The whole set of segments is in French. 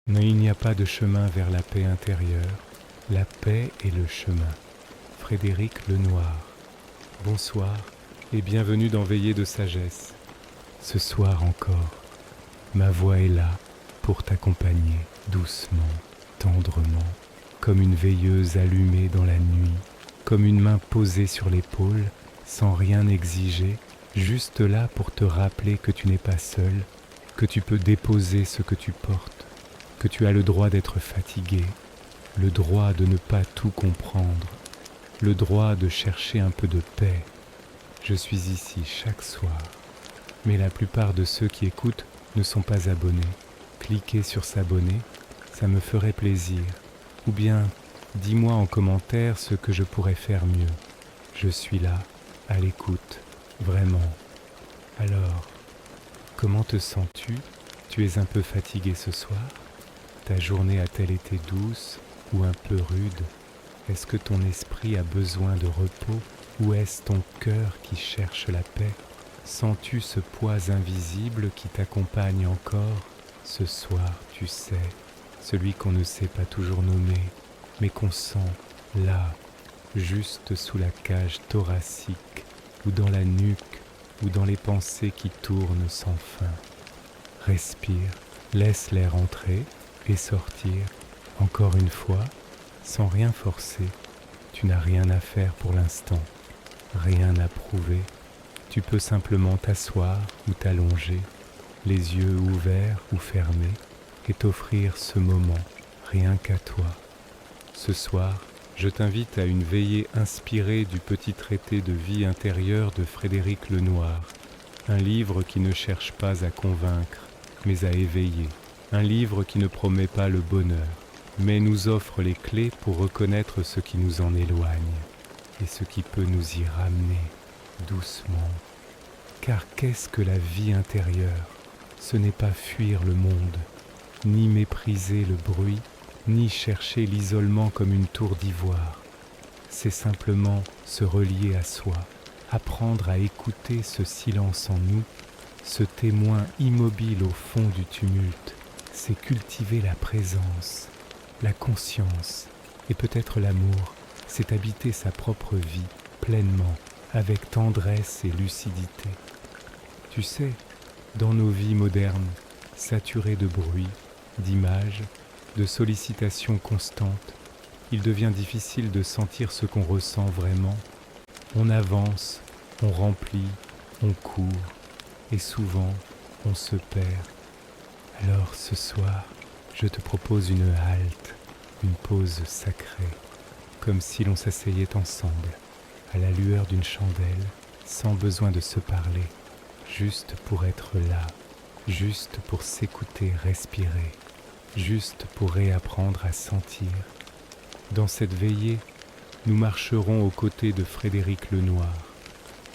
Non, il n'y a pas de chemin vers la paix intérieure. La paix est le chemin. Frédéric Lenoir. Bonsoir et bienvenue dans Veillée de sagesse. Ce soir encore, ma voix est là pour t'accompagner doucement, tendrement, comme une veilleuse allumée dans la nuit, comme une main posée sur l'épaule, sans rien exiger, juste là pour te rappeler que tu n'es pas seul, que tu peux déposer ce que tu portes, que tu as le droit d'être fatigué, le droit de ne pas tout comprendre, le droit de chercher un peu de paix. Je suis ici chaque soir, mais la plupart de ceux qui écoutent ne sont pas abonnés. Cliquez sur s'abonner, ça me ferait plaisir. Ou bien, dis-moi en commentaire ce que je pourrais faire mieux. Je suis là, à l'écoute, vraiment. Alors, comment te sens-tu? Tu es un peu fatigué ce soir? Ta journée a-t-elle été douce ou un peu rude? Est-ce que ton esprit a besoin de repos ou est-ce ton cœur qui cherche la paix? Sens-tu ce poids invisible qui t'accompagne encore? Ce soir, tu sais, celui qu'on ne sait pas toujours nommer, mais qu'on sent là, juste sous la cage thoracique, ou dans la nuque, ou dans les pensées qui tournent sans fin. Respire, laisse l'air entrer et sortir, encore une fois, sans rien forcer. Tu n'as rien à faire pour l'instant, rien à prouver. Tu peux simplement t'asseoir ou t'allonger, les yeux ouverts ou fermés, et t'offrir ce moment, rien qu'à toi. Ce soir, je t'invite à une veillée inspirée du petit traité de vie intérieure de Frédéric Lenoir, un livre qui ne cherche pas à convaincre, mais à éveiller, un livre qui ne promet pas le bonheur, mais nous offre les clés pour reconnaître ce qui nous en éloigne et ce qui peut nous y ramener doucement. Car qu'est-ce que la vie intérieure? Ce n'est pas fuir le monde, ni mépriser le bruit, ni chercher l'isolement comme une tour d'ivoire. C'est simplement se relier à soi, apprendre à écouter ce silence en nous, ce témoin immobile au fond du tumulte. C'est cultiver la présence, la conscience et peut-être l'amour. C'est habiter sa propre vie pleinement, avec tendresse et lucidité. Tu sais, dans nos vies modernes, saturées de bruit, d'images, de sollicitations constantes, il devient difficile de sentir ce qu'on ressent vraiment. On avance, on remplit, on court, et souvent on se perd. Alors ce soir, je te propose une halte, une pause sacrée, comme si l'on s'asseyait ensemble, à la lueur d'une chandelle, sans besoin de se parler, juste pour être là, juste pour s'écouter respirer, juste pour réapprendre à sentir. Dans cette veillée, nous marcherons aux côtés de Frédéric Lenoir.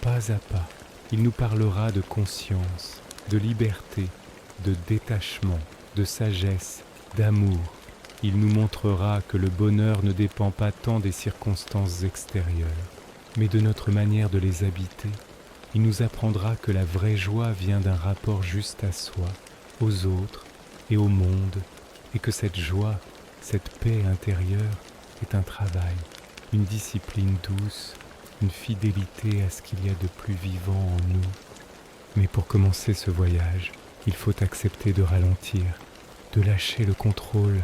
Pas à pas, il nous parlera de conscience, de liberté, de détachement, de sagesse, d'amour. Il nous montrera que le bonheur ne dépend pas tant des circonstances extérieures, mais de notre manière de les habiter. Il nous apprendra que la vraie joie vient d'un rapport juste à soi, aux autres et au monde, et que cette joie, cette paix intérieure est un travail, une discipline douce, une fidélité à ce qu'il y a de plus vivant en nous. Mais pour commencer ce voyage, il faut accepter de ralentir, de lâcher le contrôle,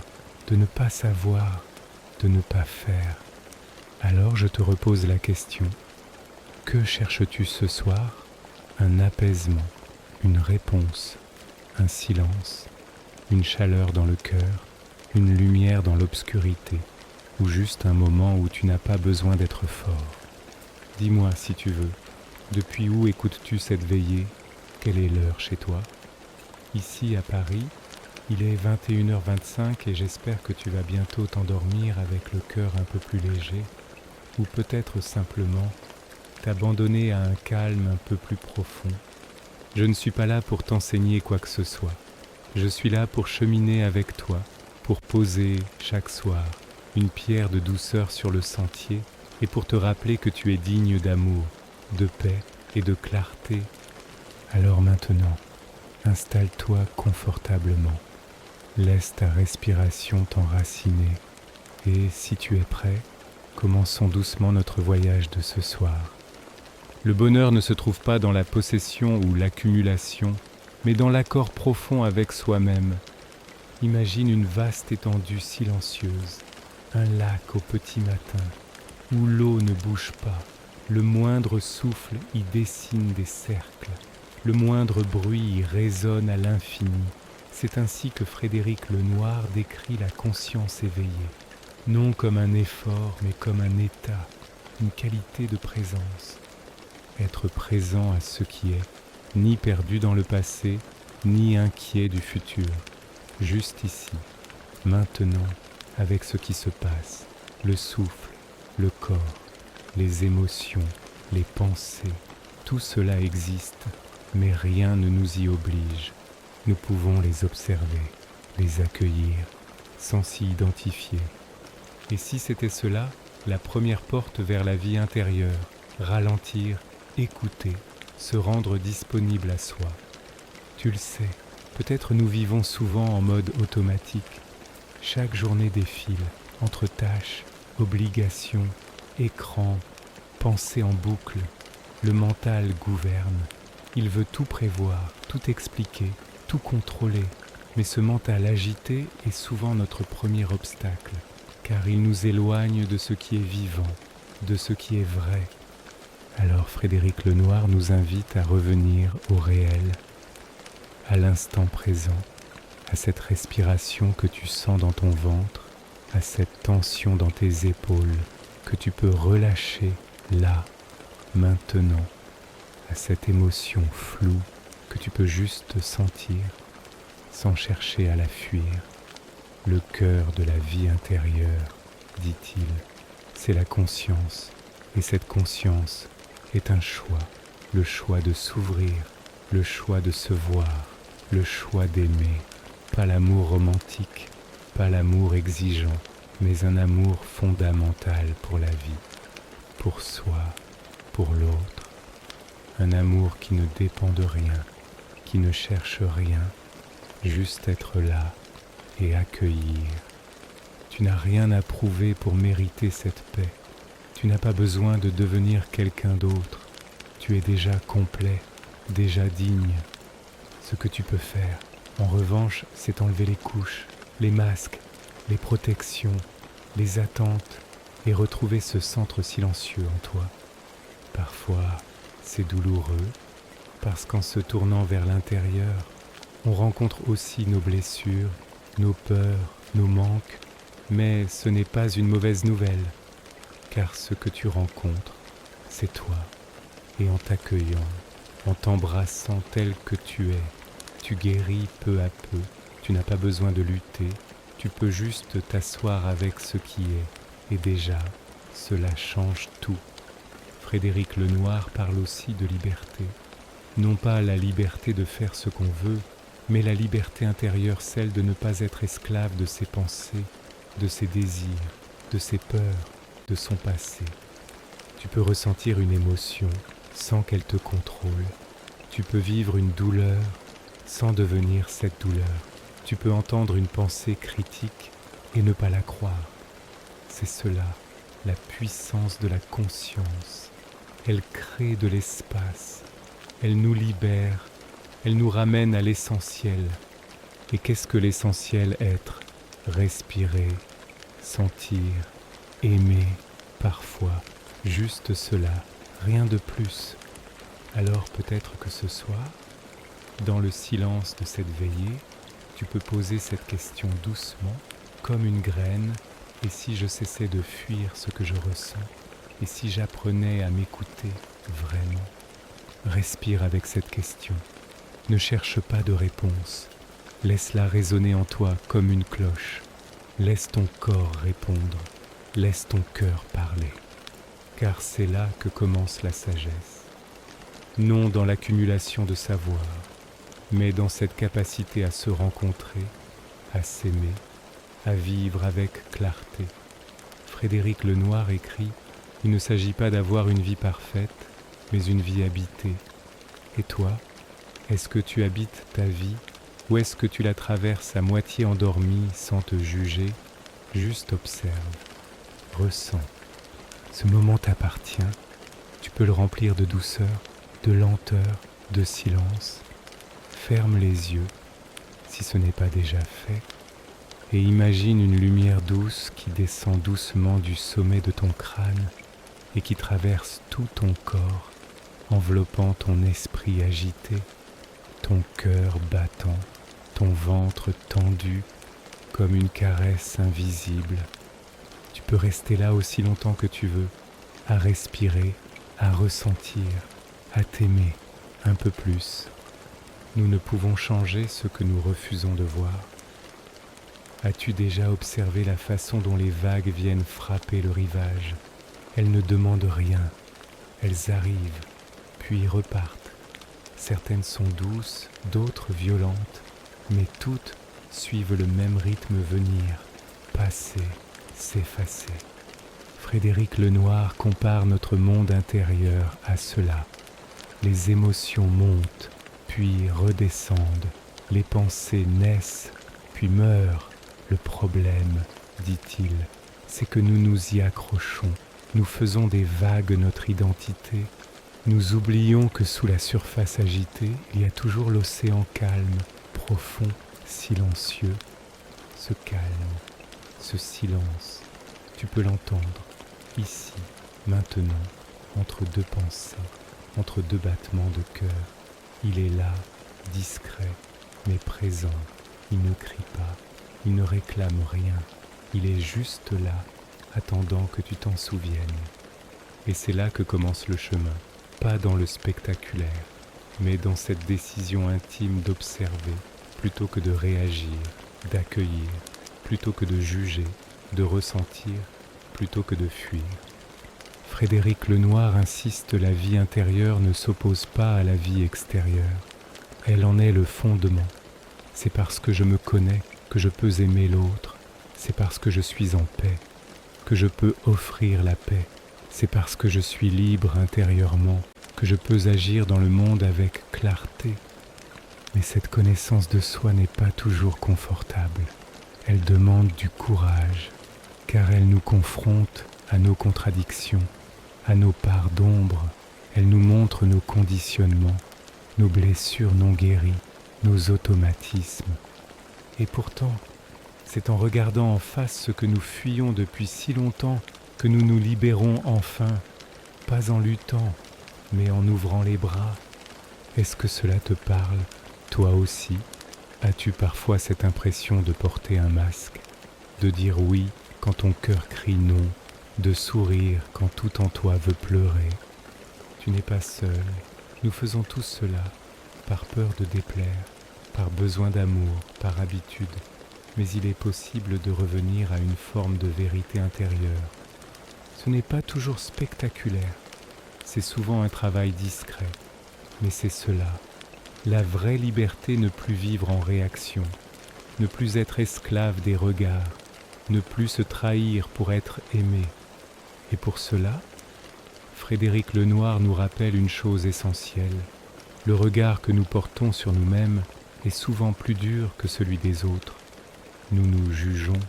de ne pas savoir, de ne pas faire. Alors je te repose la question. Que cherches-tu ce soir? Un apaisement, une réponse, un silence, une chaleur dans le cœur, une lumière dans l'obscurité, ou juste un moment où tu n'as pas besoin d'être fort. Dis-moi si tu veux, depuis où écoutes-tu cette veillée? Quelle est l'heure chez toi? Ici à Paris, il est 21h25 et j'espère que tu vas bientôt t'endormir avec le cœur un peu plus léger, ou peut-être simplement t'abandonner à un calme un peu plus profond. Je ne suis pas là pour t'enseigner quoi que ce soit. Je suis là pour cheminer avec toi, pour poser chaque soir une pierre de douceur sur le sentier et pour te rappeler que tu es digne d'amour, de paix et de clarté. Alors maintenant, installe-toi confortablement. Laisse ta respiration t'enraciner et, si tu es prêt, commençons doucement notre voyage de ce soir. Le bonheur ne se trouve pas dans la possession ou l'accumulation, mais dans l'accord profond avec soi-même. Imagine une vaste étendue silencieuse, un lac au petit matin, où l'eau ne bouge pas, le moindre souffle y dessine des cercles, le moindre bruit y résonne à l'infini. C'est ainsi que Frédéric Lenoir décrit la conscience éveillée, non comme un effort, mais comme un état, une qualité de présence. Être présent à ce qui est, ni perdu dans le passé, ni inquiet du futur, juste ici, maintenant, avec ce qui se passe, le souffle, le corps, les émotions, les pensées, tout cela existe, mais rien ne nous y oblige. Nous pouvons les observer, les accueillir, sans s'y identifier. Et si c'était cela, la première porte vers la vie intérieure, ralentir, écouter, se rendre disponible à soi. Tu le sais, peut-être nous vivons souvent en mode automatique. Chaque journée défile, entre tâches, obligations, écrans, pensées en boucle. Le mental gouverne. Il veut tout prévoir, tout expliquer, tout contrôler. Mais ce mental agité est souvent notre premier obstacle, car il nous éloigne de ce qui est vivant, de ce qui est vrai. Alors Frédéric Lenoir nous invite à revenir au réel, à l'instant présent, à cette respiration que tu sens dans ton ventre, à cette tension dans tes épaules que tu peux relâcher là, maintenant, à cette émotion floue que tu peux juste sentir sans chercher à la fuir. Le cœur de la vie intérieure, dit-il, c'est la conscience, et cette conscience est un choix, le choix de s'ouvrir, le choix de se voir, le choix d'aimer, pas l'amour romantique, pas l'amour exigeant, mais un amour fondamental pour la vie, pour soi, pour l'autre, un amour qui ne dépend de rien, qui ne cherche rien, juste être là et accueillir. Tu n'as rien à prouver pour mériter cette paix. Tu n'as pas besoin de devenir quelqu'un d'autre. Tu es déjà complet, déjà digne. Ce que tu peux faire, en revanche, c'est enlever les couches, les masques, les protections, les attentes et retrouver ce centre silencieux en toi. Parfois, c'est douloureux, parce qu'en se tournant vers l'intérieur, on rencontre aussi nos blessures, nos peurs, nos manques, mais ce n'est pas une mauvaise nouvelle, car ce que tu rencontres, c'est toi. Et en t'accueillant, en t'embrassant tel que tu es, tu guéris peu à peu. Tu n'as pas besoin de lutter, tu peux juste t'asseoir avec ce qui est, et déjà, cela change tout. Frédéric Lenoir parle aussi de liberté. Non pas la liberté de faire ce qu'on veut, mais la liberté intérieure, celle de ne pas être esclave de ses pensées, de ses désirs, de ses peurs, de son passé. Tu peux ressentir une émotion sans qu'elle te contrôle. Tu peux vivre une douleur sans devenir cette douleur. Tu peux entendre une pensée critique et ne pas la croire. C'est cela, la puissance de la conscience. Elle crée de l'espace, elle nous libère, elle nous ramène à l'essentiel. Et qu'est-ce que l'essentiel être ? Respirer, sentir, aimer, parfois, juste cela, rien de plus. Alors peut-être que ce soir, dans le silence de cette veillée, tu peux poser cette question doucement, comme une graine, et si je cessais de fuir ce que je ressens, et si j'apprenais à m'écouter vraiment ? Respire avec cette question. Ne cherche pas de réponse. Laisse-la résonner en toi comme une cloche. Laisse ton corps répondre. Laisse ton cœur parler. Car c'est là que commence la sagesse. Non dans l'accumulation de savoir, mais dans cette capacité à se rencontrer, à s'aimer, à vivre avec clarté. Frédéric Lenoir écrit « Il ne s'agit pas d'avoir une vie parfaite, mais une vie habitée. » Et toi, est-ce que tu habites ta vie Ou est-ce que tu la traverses à moitié endormie sans te juger? Juste observe, ressens. Ce moment t'appartient. Tu peux le remplir de douceur, de lenteur, de silence. Ferme les yeux, si ce n'est pas déjà fait, et imagine une lumière douce qui descend doucement du sommet de ton crâne et qui traverse tout ton corps, enveloppant ton esprit agité, ton cœur battant, ton ventre tendu comme une caresse invisible. Tu peux rester là aussi longtemps que tu veux, à respirer, à ressentir, à t'aimer un peu plus. Nous ne pouvons changer ce que nous refusons de voir. As-tu déjà observé la façon dont les vagues viennent frapper le rivage? Elles ne demandent rien, elles arrivent, puis repartent. Certaines sont douces, d'autres violentes, mais toutes suivent le même rythme: venir, passer, s'effacer. Frédéric Lenoir compare notre monde intérieur à cela. Les émotions montent, puis redescendent. Les pensées naissent, puis meurent. Le problème, dit-il, c'est que nous nous y accrochons. Nous faisons des vagues notre identité. Nous oublions que sous la surface agitée, il y a toujours l'océan calme, profond, silencieux. Ce calme, ce silence, tu peux l'entendre, ici, maintenant, entre deux pensées, entre deux battements de cœur. Il est là, discret, mais présent. Il ne crie pas, il ne réclame rien. Il est juste là, attendant que tu t'en souviennes. Et c'est là que commence le chemin, pas dans le spectaculaire, mais dans cette décision intime d'observer, plutôt que de réagir, d'accueillir, plutôt que de juger, de ressentir, plutôt que de fuir. Frédéric Lenoir insiste: la vie intérieure ne s'oppose pas à la vie extérieure. Elle en est le fondement. C'est parce que je me connais que je peux aimer l'autre. C'est parce que je suis en paix que je peux offrir la paix. C'est parce que je suis libre intérieurement que je peux agir dans le monde avec clarté. Mais cette connaissance de soi n'est pas toujours confortable. Elle demande du courage, car elle nous confronte à nos contradictions, à nos parts d'ombre. Elle nous montre nos conditionnements, nos blessures non guéries, nos automatismes. Et pourtant, c'est en regardant en face ce que nous fuyons depuis si longtemps que nous nous libérons enfin, pas en luttant, mais en ouvrant les bras. Est-ce que cela te parle, toi aussi? As-tu parfois cette impression de porter un masque, de dire oui quand ton cœur crie non, de sourire quand tout en toi veut pleurer? Tu n'es pas seul, nous faisons tous cela, par peur de déplaire, par besoin d'amour, par habitude, mais il est possible de revenir à une forme de vérité intérieure. Ce n'est pas toujours spectaculaire, c'est souvent un travail discret, mais c'est cela. La vraie liberté: ne plus vivre en réaction, ne plus être esclave des regards, ne plus se trahir pour être aimé. Et pour cela, Frédéric Lenoir nous rappelle une chose essentielle. Le regard que nous portons sur nous-mêmes est souvent plus dur que celui des autres. Nous nous jugeons,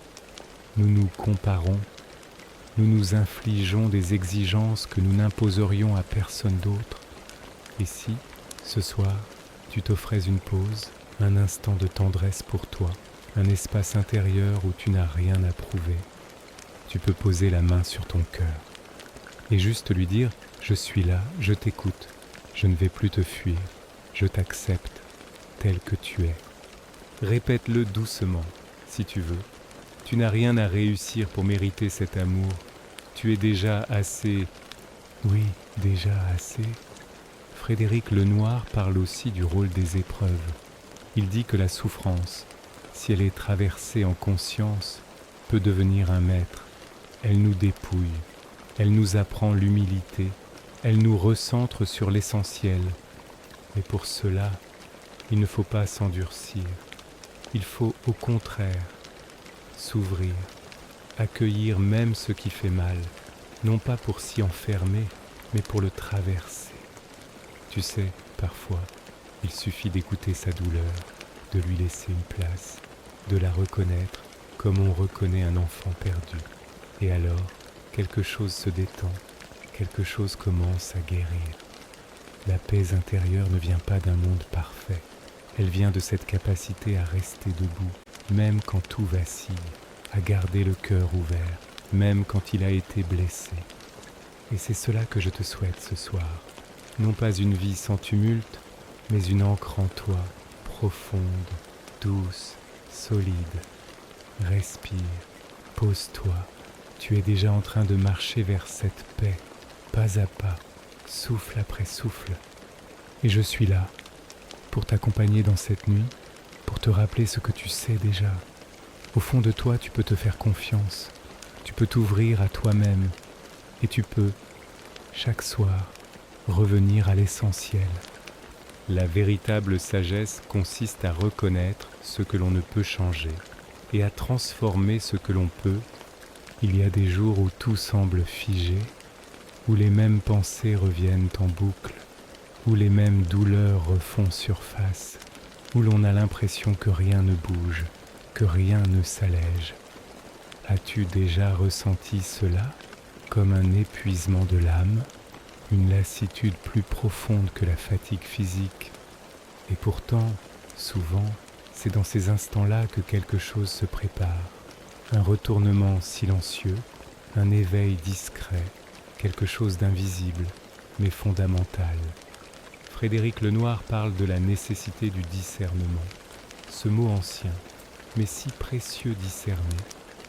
nous nous comparons, nous nous infligeons des exigences que nous n'imposerions à personne d'autre. Et si, ce soir, tu t'offrais une pause, un instant de tendresse pour toi, un espace intérieur où tu n'as rien à prouver, tu peux poser la main sur ton cœur et juste lui dire: je suis là, je t'écoute, je ne vais plus te fuir, je t'accepte tel que tu es. Répète-le doucement, si tu veux. Tu n'as rien à réussir pour mériter cet amour. Tu es déjà assez. Oui, déjà assez. Frédéric Lenoir parle aussi du rôle des épreuves. Il dit que la souffrance, si elle est traversée en conscience, peut devenir un maître. Elle nous dépouille, elle nous apprend l'humilité, elle nous recentre sur l'essentiel. Mais pour cela, il ne faut pas s'endurcir. Il faut au contraire s'ouvrir, accueillir même ce qui fait mal, non pas pour s'y enfermer, mais pour le traverser. Tu sais, parfois, il suffit d'écouter sa douleur, de lui laisser une place, de la reconnaître comme on reconnaît un enfant perdu. Et alors, quelque chose se détend, quelque chose commence à guérir. La paix intérieure ne vient pas d'un monde parfait, elle vient de cette capacité à rester debout, même quand tout vacille, à garder le cœur ouvert, même quand il a été blessé. Et c'est cela que je te souhaite ce soir. Non pas une vie sans tumulte, mais une ancre en toi, profonde, douce, solide. Respire, pose-toi. Tu es déjà en train de marcher vers cette paix, pas à pas, souffle après souffle. Et je suis là, pour t'accompagner dans cette nuit, pour te rappeler ce que tu sais déjà. Au fond de toi, tu peux te faire confiance, tu peux t'ouvrir à toi-même, et tu peux, chaque soir, revenir à l'essentiel. La véritable sagesse consiste à reconnaître ce que l'on ne peut changer et à transformer ce que l'on peut. Il y a des jours où tout semble figé, où les mêmes pensées reviennent en boucle, où les mêmes douleurs refont surface, où l'on a l'impression que rien ne bouge, que rien ne s'allège. As-tu déjà ressenti cela comme un épuisement de l'âme, une lassitude plus profonde que la fatigue physique? Et pourtant, souvent, c'est dans ces instants-là que quelque chose se prépare. Un retournement silencieux, un éveil discret, quelque chose d'invisible, mais fondamental. Frédéric Lenoir parle de la nécessité du discernement. Ce mot ancien, mais si précieux discerner,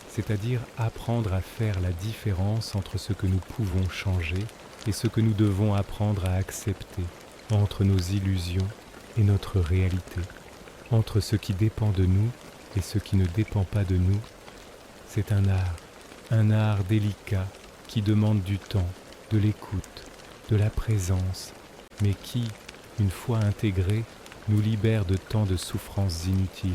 c'est-à-dire apprendre à faire la différence entre ce que nous pouvons changer et ce que nous devons apprendre à accepter, entre nos illusions et notre réalité, entre ce qui dépend de nous et ce qui ne dépend pas de nous. C'est un art délicat qui demande du temps, de l'écoute, de la présence, mais qui, une fois intégré, nous libère de tant de souffrances inutiles.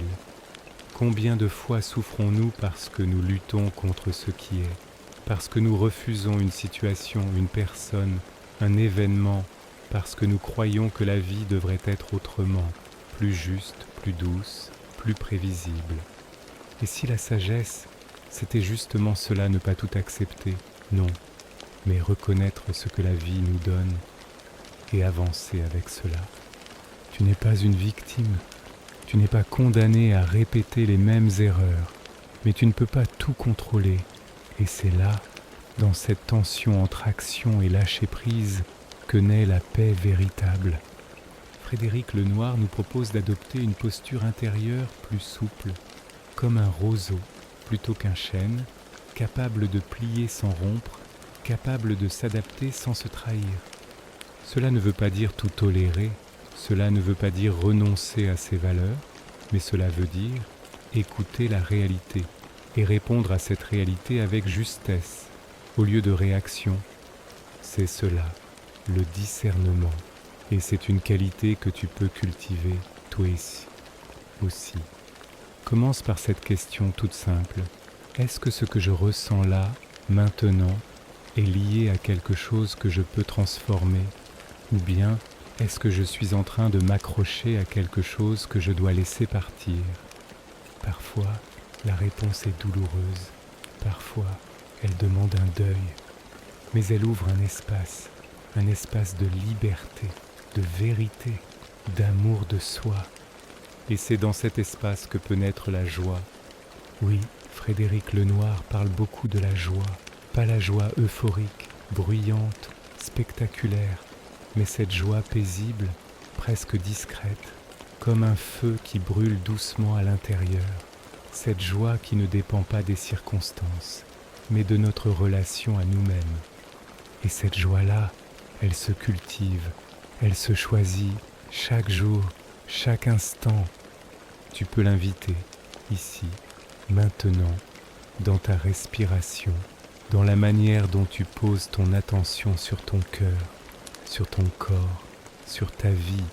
Combien de fois souffrons-nous parce que nous luttons contre ce qui est, parce que nous refusons une situation, une personne, un événement, parce que nous croyons que la vie devrait être autrement, plus juste, plus douce, plus prévisible. Et si la sagesse, c'était justement cela, ne pas tout accepter, non, mais reconnaître ce que la vie nous donne et avancer avec cela. Tu n'es pas une victime, tu n'es pas condamné à répéter les mêmes erreurs, mais tu ne peux pas tout contrôler. Et c'est là, dans cette tension entre action et lâcher-prise, que naît la paix véritable. Frédéric Lenoir nous propose d'adopter une posture intérieure plus souple, comme un roseau plutôt qu'un chêne, capable de plier sans rompre, capable de s'adapter sans se trahir. Cela ne veut pas dire tout tolérer, cela ne veut pas dire renoncer à ses valeurs, mais cela veut dire écouter la réalité et répondre à cette réalité avec justesse, au lieu de réaction. C'est cela, le discernement, et c'est une qualité que tu peux cultiver toi aussi. Commence par cette question toute simple. Est-ce que ce que je ressens là, maintenant, est lié à quelque chose que je peux transformer? Ou bien, est-ce que je suis en train de m'accrocher à quelque chose que je dois laisser partir? Parfois, la réponse est douloureuse. Parfois, elle demande un deuil. Mais elle ouvre un espace de liberté, de vérité, d'amour de soi. Et c'est dans cet espace que peut naître la joie. Oui, Frédéric Lenoir parle beaucoup de la joie, pas la joie euphorique, bruyante, spectaculaire, mais cette joie paisible, presque discrète, comme un feu qui brûle doucement à l'intérieur, cette joie qui ne dépend pas des circonstances, mais de notre relation à nous-mêmes. Et cette joie-là, elle se cultive, elle se choisit chaque jour, chaque instant. Tu peux l'inviter, ici, maintenant, dans ta respiration, dans la manière dont tu poses ton attention sur ton cœur, sur ton corps, sur ta vie.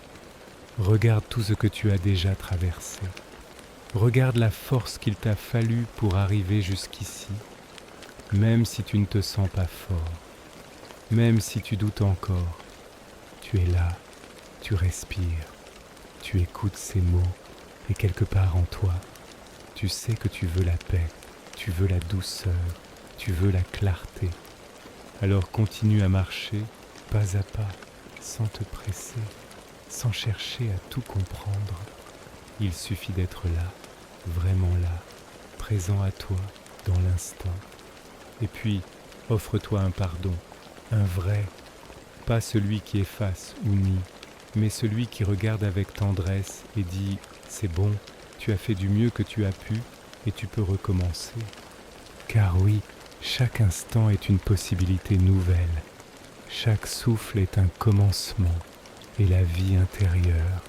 Regarde tout ce que tu as déjà traversé. Regarde la force qu'il t'a fallu pour arriver jusqu'ici, même si tu ne te sens pas fort, même si tu doutes encore. Tu es là, tu respires, tu écoutes ces mots Et quelque part en toi, tu sais que tu veux la paix, tu veux la douceur, tu veux la clarté. Alors continue à marcher pas à pas, sans te presser, sans chercher à tout comprendre. Il suffit d'être là, vraiment là, présent à toi, dans l'instant. Et puis, offre-toi un pardon, un vrai, pas celui qui efface ou nie, mais celui qui regarde avec tendresse et dit « C'est bon, tu as fait du mieux que tu as pu et tu peux recommencer. » Car oui, chaque instant est une possibilité nouvelle. Chaque souffle est un commencement et la vie intérieure,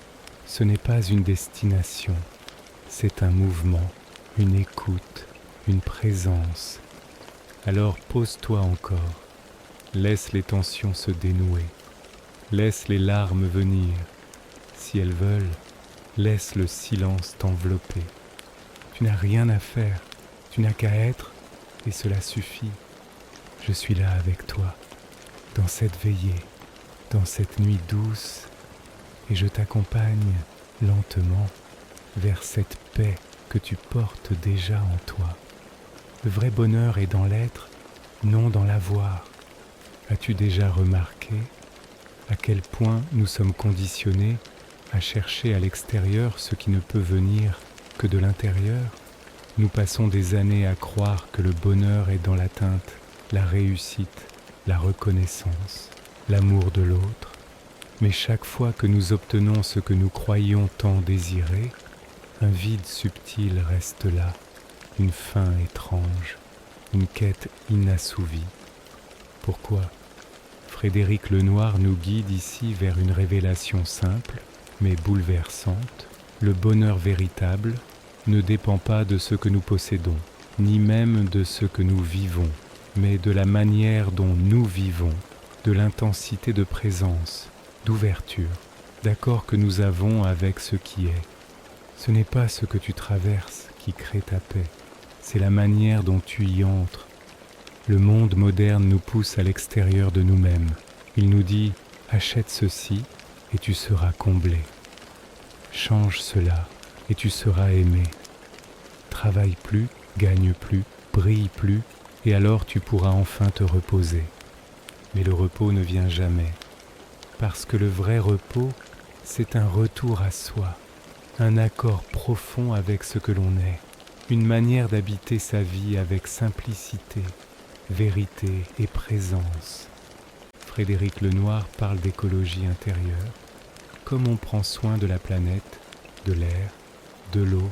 ce n'est pas une destination, c'est un mouvement, une écoute, une présence. Alors pose-toi encore, laisse les tensions se dénouer, laisse les larmes venir. Si elles veulent, laisse le silence t'envelopper. Tu n'as rien à faire, tu n'as qu'à être et cela suffit. Je suis là avec toi, dans cette veillée, dans cette nuit douce, et je t'accompagne lentement vers cette paix que tu portes déjà en toi. Le vrai bonheur est dans l'être, non dans l'avoir. As-tu déjà remarqué à quel point nous sommes conditionnés à chercher à l'extérieur ce qui ne peut venir que de l'intérieur? Nous passons des années à croire que le bonheur est dans l'atteinte, la réussite, la reconnaissance, l'amour de l'autre. Mais chaque fois que nous obtenons ce que nous croyions tant désirer, un vide subtil reste là, une faim étrange, une quête inassouvie. Pourquoi? Frédéric Lenoir nous guide ici vers une révélation simple, mais bouleversante. Le bonheur véritable ne dépend pas de ce que nous possédons, ni même de ce que nous vivons, mais de la manière dont nous vivons, de l'intensité de présence, d'ouverture, d'accord que nous avons avec ce qui est. Ce n'est pas ce que tu traverses qui crée ta paix, c'est la manière dont tu y entres. Le monde moderne nous pousse à l'extérieur de nous-mêmes. Il nous dit « achète ceci et tu seras comblé. Change cela et tu seras aimé. Travaille plus, gagne plus, brille plus et alors tu pourras enfin te reposer. » Mais le repos ne vient jamais. Parce que le vrai repos, c'est un retour à soi, un accord profond avec ce que l'on est, une manière d'habiter sa vie avec simplicité, vérité et présence. Frédéric Lenoir parle d'écologie intérieure, comme on prend soin de la planète, de l'air, de l'eau.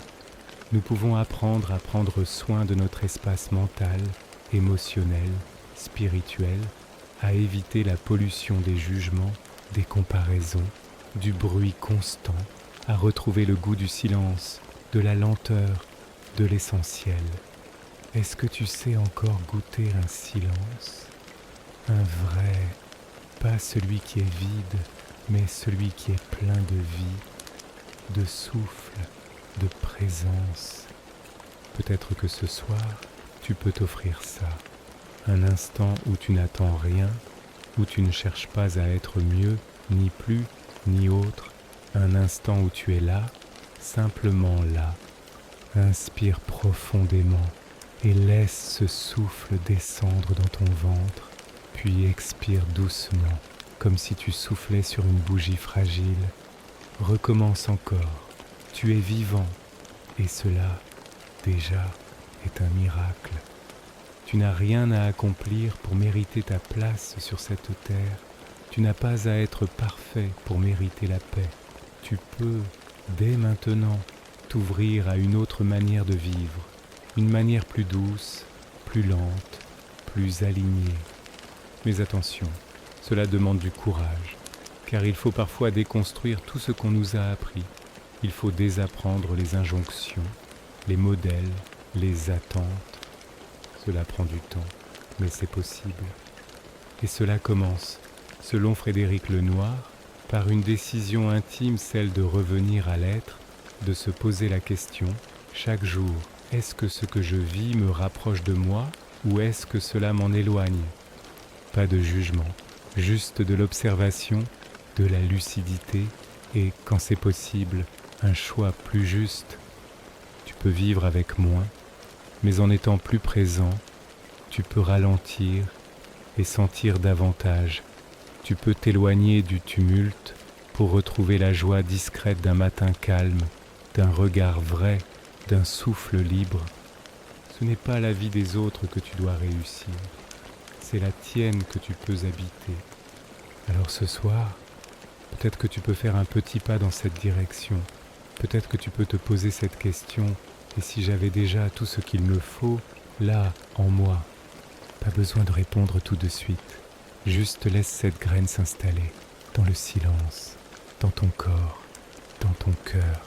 Nous pouvons apprendre à prendre soin de notre espace mental, émotionnel, spirituel, à éviter la pollution des jugements, des comparaisons, du bruit constant, à retrouver le goût du silence, de la lenteur, de l'essentiel. Est-ce que tu sais encore goûter un silence? Un vrai, pas celui qui est vide, mais celui qui est plein de vie, de souffle, de présence. Peut-être que ce soir, tu peux t'offrir ça. Un instant où tu n'attends rien, où tu ne cherches pas à être mieux, ni plus, ni autre. Un instant où tu es là, simplement là. Inspire profondément et laisse ce souffle descendre dans ton ventre, puis expire doucement, comme si tu soufflais sur une bougie fragile. Recommence encore, tu es vivant, et cela, déjà, est un miracle. Tu n'as rien à accomplir pour mériter ta place sur cette terre. Tu n'as pas à être parfait pour mériter la paix. Tu peux, dès maintenant, t'ouvrir à une autre manière de vivre, une manière plus douce, plus lente, plus alignée. Mais attention, cela demande du courage, car il faut parfois déconstruire tout ce qu'on nous a appris. Il faut désapprendre les injonctions, les modèles, les attentes. Cela prend du temps, mais c'est possible. Et cela commence, selon Frédéric Lenoir, par une décision intime, celle de revenir à l'être, de se poser la question, chaque jour, est-ce que ce que je vis me rapproche de moi ou est-ce que cela m'en éloigne? Pas de jugement, juste de l'observation, de la lucidité et, quand c'est possible, un choix plus juste. Tu peux vivre avec moins, mais en étant plus présent, tu peux ralentir et sentir davantage. Tu peux t'éloigner du tumulte pour retrouver la joie discrète d'un matin calme, d'un regard vrai, d'un souffle libre. Ce n'est pas la vie des autres que tu dois réussir, c'est la tienne que tu peux habiter. Alors ce soir, peut-être que tu peux faire un petit pas dans cette direction. Peut-être que tu peux te poser cette question. Et si j'avais déjà tout ce qu'il me faut, là, en moi? Pas besoin de répondre tout de suite. Juste laisse cette graine s'installer dans le silence, dans ton corps, dans ton cœur.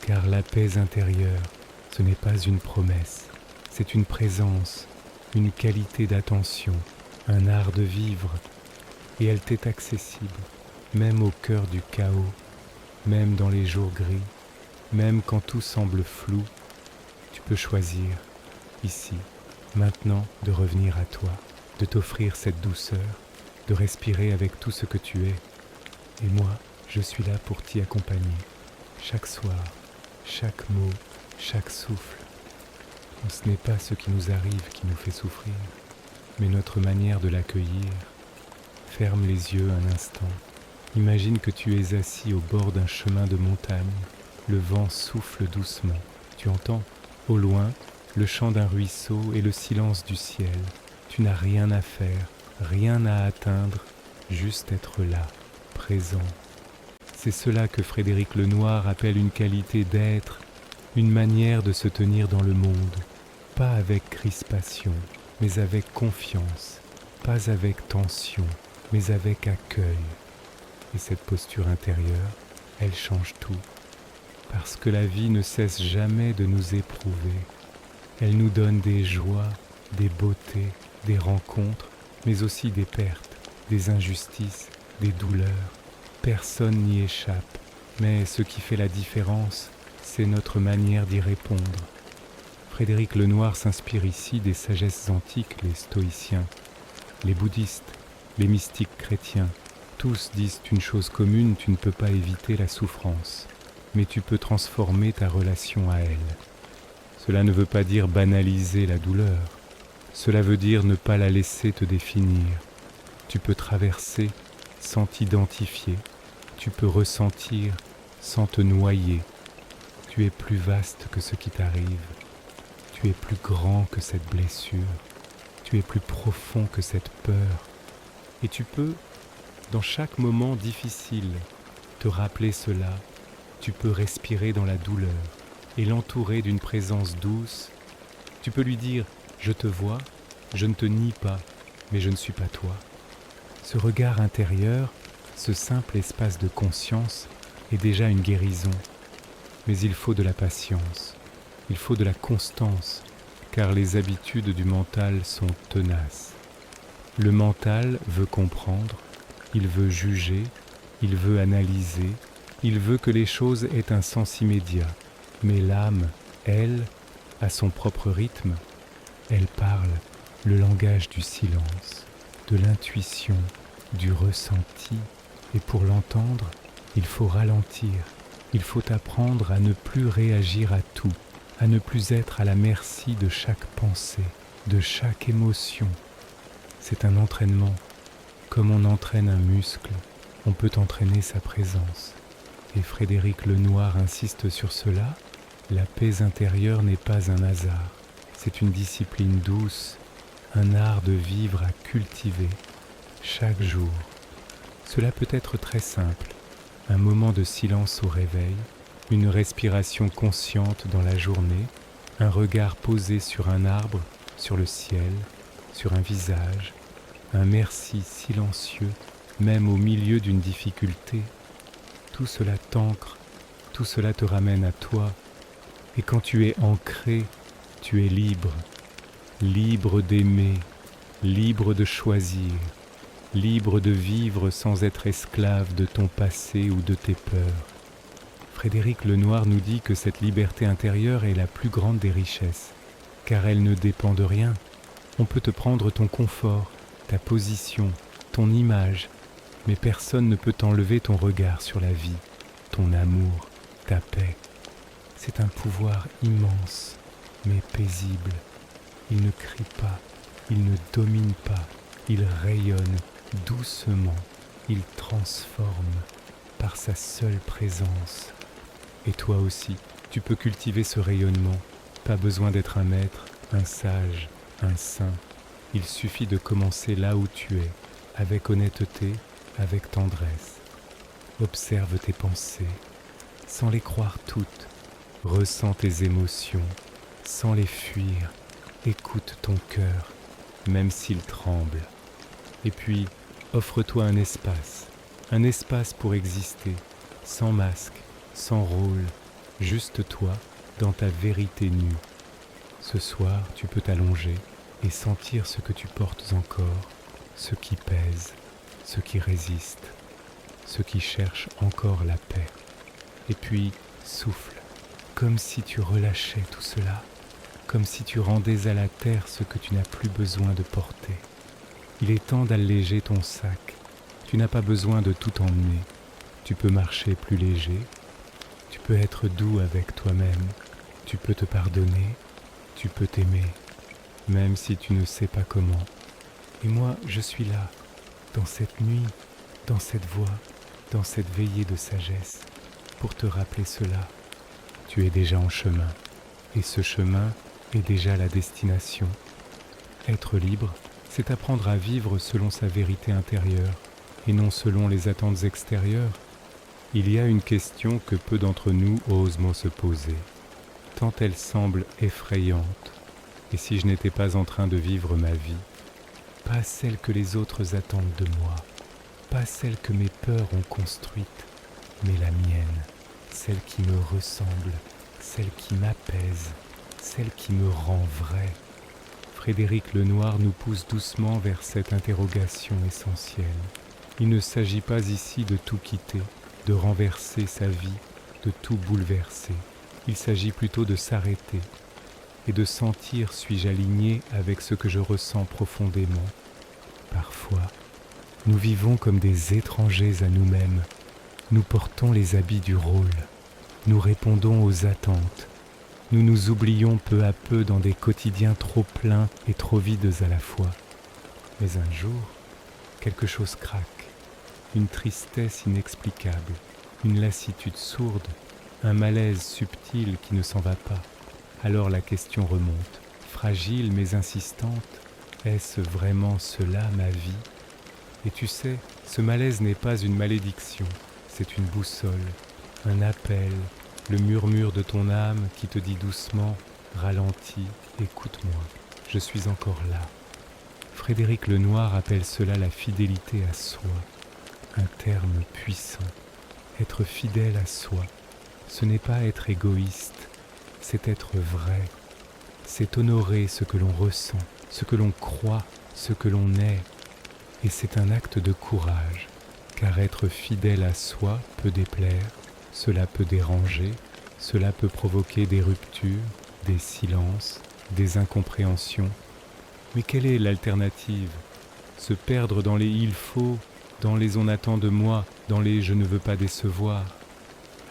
Car la paix intérieure, ce n'est pas une promesse, c'est une présence, une qualité d'attention, un art de vivre. Et elle t'est accessible, même au cœur du chaos, même dans les jours gris, même quand tout semble flou. Tu peux choisir, ici, maintenant, de revenir à toi, de t'offrir cette douceur, de respirer avec tout ce que tu es. Et moi, je suis là pour t'y accompagner, chaque soir, chaque mot, chaque souffle. Ce n'est pas ce qui nous arrive qui nous fait souffrir, mais notre manière de l'accueillir. Ferme les yeux un instant. Imagine que tu es assis au bord d'un chemin de montagne. Le vent souffle doucement. Tu entends, au loin, le chant d'un ruisseau et le silence du ciel. Tu n'as rien à faire, rien à atteindre, juste être là, présent. C'est cela que Frédéric Lenoir appelle une qualité d'être, une manière de se tenir dans le monde. Pas avec crispation, mais avec confiance. Pas avec tension, mais avec accueil. Et cette posture intérieure, elle change tout. Parce que la vie ne cesse jamais de nous éprouver. Elle nous donne des joies, des beautés, des rencontres, mais aussi des pertes, des injustices, des douleurs. Personne n'y échappe, mais ce qui fait la différence, c'est notre manière d'y répondre. Frédéric Lenoir s'inspire ici des sagesses antiques, les stoïciens, les bouddhistes, les mystiques chrétiens. Tous disent une chose commune, tu ne peux pas éviter la souffrance, mais tu peux transformer ta relation à elle. Cela ne veut pas dire banaliser la douleur, cela veut dire ne pas la laisser te définir. Tu peux traverser sans t'identifier, tu peux ressentir sans te noyer. Tu es plus vaste que ce qui t'arrive, tu es plus grand que cette blessure, tu es plus profond que cette peur. Et tu peux, dans chaque moment difficile, te rappeler cela. Tu peux respirer dans la douleur et l'entourer d'une présence douce. Tu peux lui dire « Je te vois, je ne te nie pas, mais je ne suis pas toi ». Ce regard intérieur, ce simple espace de conscience est déjà une guérison. Mais il faut de la patience, il faut de la constance, car les habitudes du mental sont tenaces. Le mental veut comprendre, il veut juger, il veut analyser, il veut que les choses aient un sens immédiat. Mais l'âme, elle, a son propre rythme. Elle parle le langage du silence, de l'intuition, du ressenti. Et pour l'entendre, il faut ralentir. Il faut apprendre à ne plus réagir à tout, à ne plus être à la merci de chaque pensée, de chaque émotion. C'est un entraînement. Comme on entraîne un muscle, on peut entraîner sa présence. Et Frédéric Lenoir insiste sur cela. La paix intérieure n'est pas un hasard. C'est une discipline douce, un art de vivre à cultiver chaque jour. Cela peut être très simple. Un moment de silence au réveil, une respiration consciente dans la journée, un regard posé sur un arbre, sur le ciel, sur un visage, un merci silencieux, même au milieu d'une difficulté. Tout cela t'ancre, tout cela te ramène à toi. Et quand tu es ancré, tu es libre, libre d'aimer, libre de choisir, libre de vivre sans être esclave de ton passé ou de tes peurs. Frédéric Lenoir nous dit que cette liberté intérieure est la plus grande des richesses, car elle ne dépend de rien. On peut te prendre ton confort, ta position, ton image, mais personne ne peut t'enlever ton regard sur la vie, ton amour, ta paix. C'est un pouvoir immense, mais paisible. Il ne crie pas, il ne domine pas, il rayonne doucement, il transforme par sa seule présence. Et toi aussi, tu peux cultiver ce rayonnement. Pas besoin d'être un maître, un sage, un saint. Il suffit de commencer là où tu es, avec honnêteté, avec tendresse. Observe tes pensées, sans les croire toutes. Ressens tes émotions, sans les fuir. Écoute ton cœur, même s'il tremble. Et puis, offre-toi un espace pour exister, sans masque, sans rôle, juste toi, dans ta vérité nue. Ce soir, tu peux t'allonger et sentir ce que tu portes encore, ce qui pèse, ce qui résiste, ce qui cherche encore la paix. Et puis, souffle, comme si tu relâchais tout cela, comme si tu rendais à la terre ce que tu n'as plus besoin de porter. Il est temps d'alléger ton sac. Tu n'as pas besoin de tout emmener. Tu peux marcher plus léger. Tu peux être doux avec toi-même. Tu peux te pardonner. Tu peux t'aimer, même si tu ne sais pas comment. Et moi, je suis là, dans cette nuit, dans cette voix, dans cette veillée de sagesse, pour te rappeler cela. Tu es déjà en chemin, et ce chemin est déjà la destination. Être libre, c'est apprendre à vivre selon sa vérité intérieure, et non selon les attentes extérieures. Il y a une question que peu d'entre nous osent se poser, tant elle semble effrayante. Et si je n'étais pas en train de vivre ma vie, pas celle que les autres attendent de moi, pas celle que mes peurs ont construite, mais la mienne, celle qui me ressemble, celle qui m'apaise, celle qui me rend vrai. Frédéric Lenoir nous pousse doucement vers cette interrogation essentielle. Il ne s'agit pas ici de tout quitter, de renverser sa vie, de tout bouleverser. Il s'agit plutôt de s'arrêter et de sentir suis-je aligné avec ce que je ressens profondément. Parfois, nous vivons comme des étrangers à nous-mêmes. Nous portons les habits du rôle. Nous répondons aux attentes. Nous nous oublions peu à peu dans des quotidiens trop pleins et trop vides à la fois. Mais un jour, quelque chose craque. Une tristesse inexplicable, une lassitude sourde, un malaise subtil qui ne s'en va pas. Alors la question remonte, fragile mais insistante, est-ce vraiment cela ma vie ? Et tu sais, ce malaise n'est pas une malédiction, c'est une boussole, un appel, le murmure de ton âme qui te dit doucement, ralentis, écoute-moi, je suis encore là. Frédéric Lenoir appelle cela la fidélité à soi, un terme puissant. Être fidèle à soi, ce n'est pas être égoïste, c'est être vrai, c'est honorer ce que l'on ressent, ce que l'on croit, ce que l'on est. Et c'est un acte de courage, car être fidèle à soi peut déplaire, cela peut déranger, cela peut provoquer des ruptures, des silences, des incompréhensions. Mais quelle est l'alternative ? Se perdre dans les « il faut », dans les « on attend de moi », dans les « je ne veux pas décevoir ».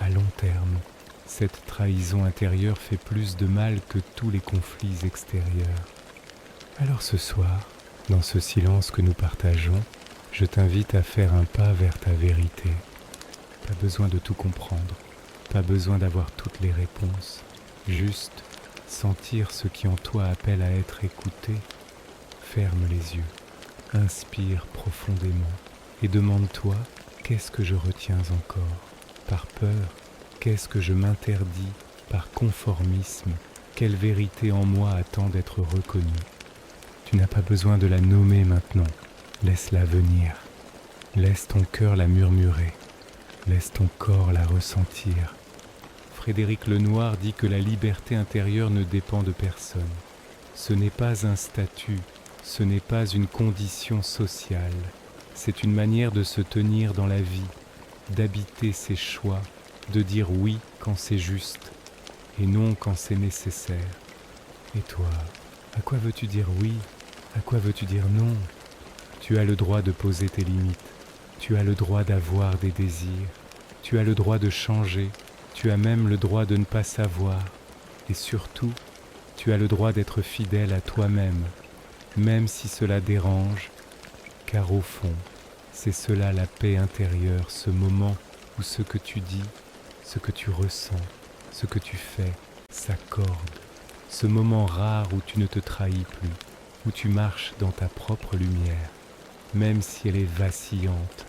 À long terme, cette trahison intérieure fait plus de mal que tous les conflits extérieurs. Alors ce soir, dans ce silence que nous partageons, je t'invite à faire un pas vers ta vérité. Pas besoin de tout comprendre, pas besoin d'avoir toutes les réponses, juste sentir ce qui en toi appelle à être écouté. Ferme les yeux, inspire profondément et demande-toi qu'est-ce que je retiens encore ? Par peur, qu'est-ce que je m'interdis ? Par conformisme, quelle vérité en moi attend d'être reconnue ? Tu n'as pas besoin de la nommer maintenant, laisse-la venir. Laisse ton cœur la murmurer, laisse ton corps la ressentir. Frédéric Lenoir dit que la liberté intérieure ne dépend de personne. Ce n'est pas un statut, ce n'est pas une condition sociale. C'est une manière de se tenir dans la vie, d'habiter ses choix, de dire oui quand c'est juste et non quand c'est nécessaire. Et toi, à quoi veux-tu dire oui ? À quoi veux-tu dire non ? Tu as le droit de poser tes limites, tu as le droit d'avoir des désirs, tu as le droit de changer, Tu as même le droit de ne pas savoir. Et surtout, tu as le droit d'être fidèle à toi-même, même si cela dérange, car au fond, c'est cela la paix intérieure, ce moment où ce que tu dis, ce que tu ressens, ce que tu fais s'accorde. Ce moment rare où tu ne te trahis plus, où tu marches dans ta propre lumière, même si elle est vacillante.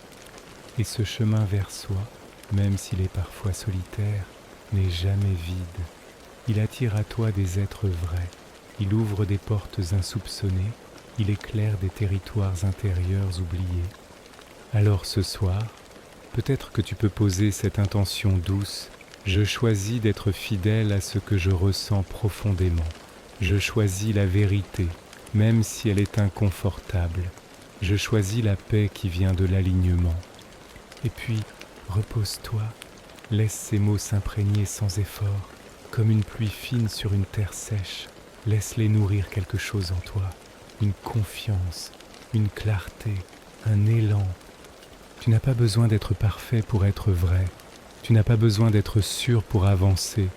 Et ce chemin vers soi, même s'il est parfois solitaire, n'est jamais vide. Il attire à toi des êtres vrais, il ouvre des portes insoupçonnées, il éclaire des territoires intérieurs oubliés. Alors ce soir, peut-être que tu peux poser cette intention douce. Je choisis d'être fidèle à ce que je ressens profondément. Je choisis la vérité, même si elle est inconfortable. Je choisis la paix qui vient de l'alignement. Et puis, repose-toi, laisse ces mots s'imprégner sans effort, comme une pluie fine sur une terre sèche. Laisse-les nourrir quelque chose en toi, une confiance, une clarté, un élan. Tu n'as pas besoin d'être parfait pour être vrai. Tu n'as pas besoin d'être sûr pour avancer.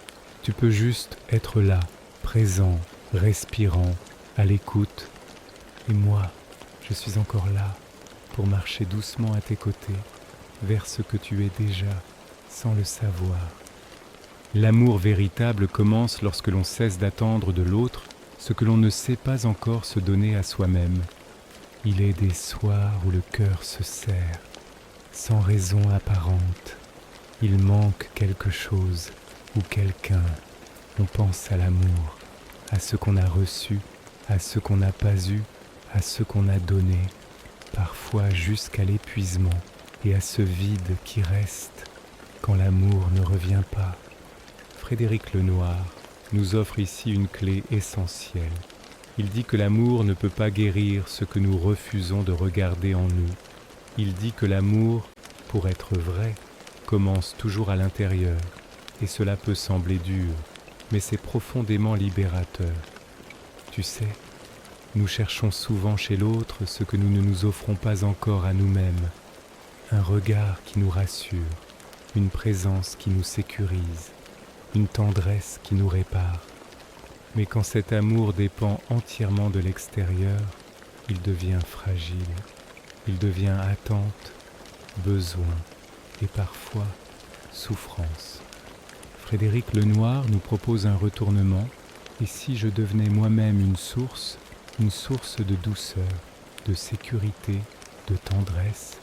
Tu peux juste être là, présent, respirant, à l'écoute. Et moi, je suis encore là, pour marcher doucement à tes côtés, vers ce que tu es déjà, sans le savoir. L'amour véritable commence lorsque l'on cesse d'attendre de l'autre ce que l'on ne sait pas encore se donner à soi-même. Il est des soirs où le cœur se serre, sans raison apparente. Il manque quelque chose ou quelqu'un. On pense à l'amour, à ce qu'on a reçu, à ce qu'on n'a pas eu, à ce qu'on a donné, parfois jusqu'à l'épuisement, et à ce vide qui reste quand l'amour ne revient pas. Frédéric Lenoir nous offre ici une clé essentielle. Il dit que l'amour ne peut pas guérir ce que nous refusons de regarder en nous. Il dit que l'amour, pour être vrai, commence toujours à l'intérieur, et cela peut sembler dur, mais c'est profondément libérateur. Tu sais, nous cherchons souvent chez l'autre ce que nous ne nous offrons pas encore à nous-mêmes. Un regard qui nous rassure, une présence qui nous sécurise, une tendresse qui nous répare. Mais quand cet amour dépend entièrement de l'extérieur, il devient fragile, il devient attente, besoin et parfois souffrance. Frédéric Lenoir nous propose un retournement. Et si je devenais moi-même une source de douceur, de sécurité, de tendresse,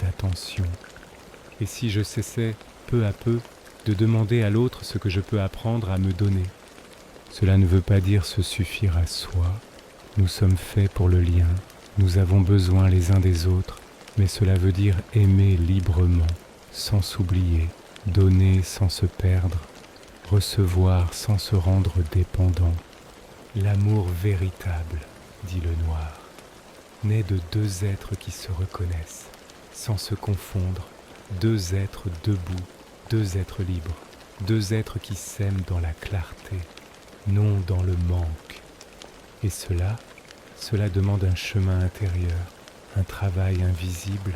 d'attention? Et si je cessais peu à peu de demander à l'autre ce que je peux apprendre à me donner? Cela ne veut pas dire se suffire à soi. Nous sommes faits pour le lien, nous avons besoin les uns des autres, mais cela veut dire aimer librement, sans s'oublier, donner sans se perdre, recevoir sans se rendre dépendant. L'amour véritable, dit Lenoir, naît de deux êtres qui se reconnaissent, sans se confondre, deux êtres debout, deux êtres libres, deux êtres qui s'aiment dans la clarté, non dans le manque. Et cela demande un chemin intérieur, un travail invisible,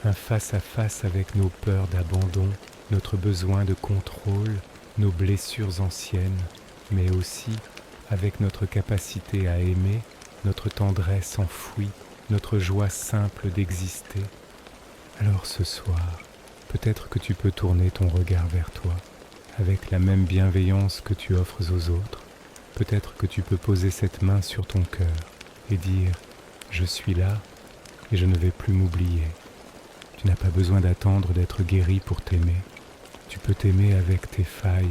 un face-à-face avec nos peurs d'abandon, notre besoin de contrôle, nos blessures anciennes, mais aussi avec notre capacité à aimer, notre tendresse enfouie, notre joie simple d'exister. Alors ce soir, peut-être que tu peux tourner ton regard vers toi, avec la même bienveillance que tu offres aux autres. Peut-être que tu peux poser cette main sur ton cœur et dire « Je suis là et je ne vais plus m'oublier ». Tu n'as pas besoin d'attendre d'être guéri pour t'aimer. Tu peux t'aimer avec tes failles,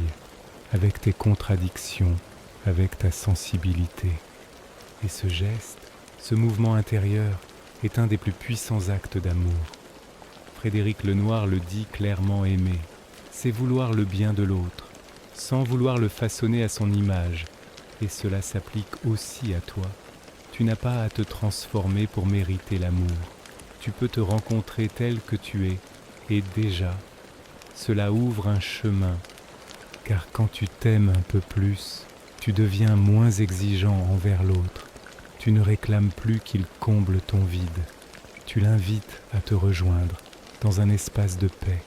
avec tes contradictions, avec ta sensibilité. Et ce geste, ce mouvement intérieur, est un des plus puissants actes d'amour. Frédéric Lenoir le dit clairement: aimer, c'est vouloir le bien de l'autre, sans vouloir le façonner à son image. Et cela s'applique aussi à toi. Tu n'as pas à te transformer pour mériter l'amour. Tu peux te rencontrer tel que tu es, et déjà, cela ouvre un chemin, car quand tu t'aimes un peu plus, tu deviens moins exigeant envers l'autre. Tu ne réclames plus qu'il comble ton vide. Tu l'invites à te rejoindre dans un espace de paix.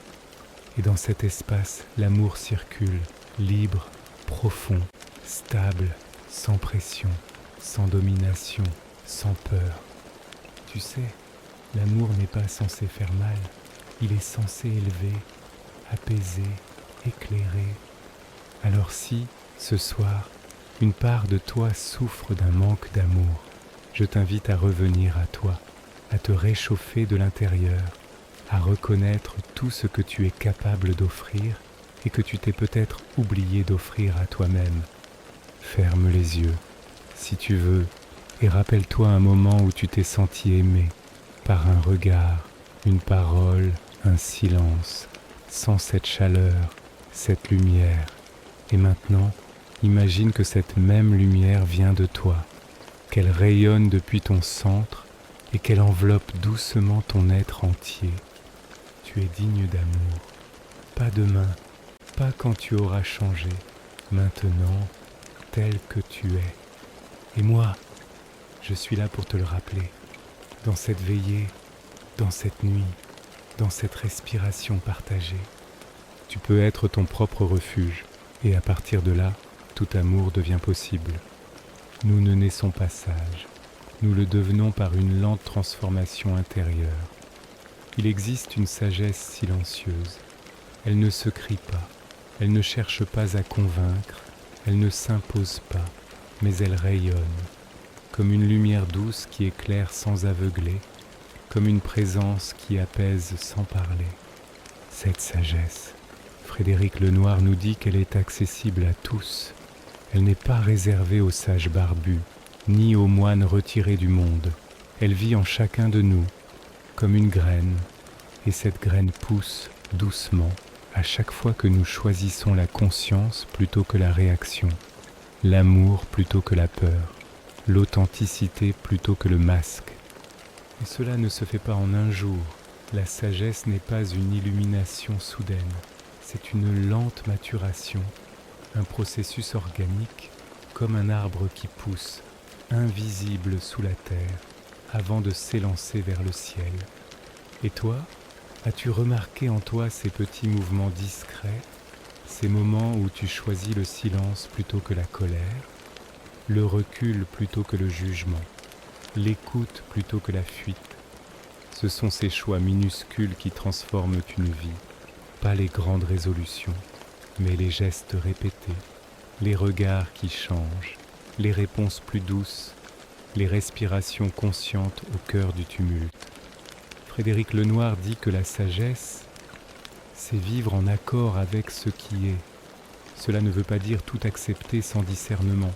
Et dans cet espace, l'amour circule, libre, profond, stable, sans pression, sans domination, sans peur. Tu sais, l'amour n'est pas censé faire mal, il est censé élever, apaiser, éclairer. Alors si, ce soir, une part de toi souffre d'un manque d'amour, je t'invite à revenir à toi, à te réchauffer de l'intérieur, à reconnaître tout ce que tu es capable d'offrir et que tu t'es peut-être oublié d'offrir à toi-même. Ferme les yeux, si tu veux, et rappelle-toi un moment où tu t'es senti aimé, par un regard, une parole, un silence, sans cette chaleur, cette lumière. Et maintenant, imagine que cette même lumière vient de toi, qu'elle rayonne depuis ton centre et qu'elle enveloppe doucement ton être entier. Tu es digne d'amour, pas demain, pas quand tu auras changé, maintenant, tel que tu es. Et moi, je suis là pour te le rappeler, dans cette veillée, dans cette nuit, dans cette respiration partagée. Tu peux être ton propre refuge, et à partir de là, tout amour devient possible. Nous ne naissons pas sages, nous le devenons par une lente transformation intérieure. Il existe une sagesse silencieuse. Elle ne se crie pas, elle ne cherche pas à convaincre, elle ne s'impose pas, mais elle rayonne, comme une lumière douce qui éclaire sans aveugler, comme une présence qui apaise sans parler. Cette sagesse, Frédéric Lenoir nous dit qu'elle est accessible à tous. Elle n'est pas réservée aux sages barbus, ni aux moines retirés du monde. Elle vit en chacun de nous, comme une graine, et cette graine pousse doucement à chaque fois que nous choisissons la conscience plutôt que la réaction, l'amour plutôt que la peur, l'authenticité plutôt que le masque. Et cela ne se fait pas en un jour. La sagesse n'est pas une illumination soudaine, c'est une lente maturation, un processus organique comme un arbre qui pousse, invisible sous la terre, avant de s'élancer vers le ciel. Et toi, as-tu remarqué en toi ces petits mouvements discrets, ces moments où tu choisis le silence plutôt que la colère, le recul plutôt que le jugement, l'écoute plutôt que la fuite? Ce sont ces choix minuscules qui transforment une vie, pas les grandes résolutions, mais les gestes répétés, les regards qui changent, les réponses plus douces, les respirations conscientes au cœur du tumulte. Frédéric Lenoir dit que la sagesse, c'est vivre en accord avec ce qui est. Cela ne veut pas dire tout accepter sans discernement.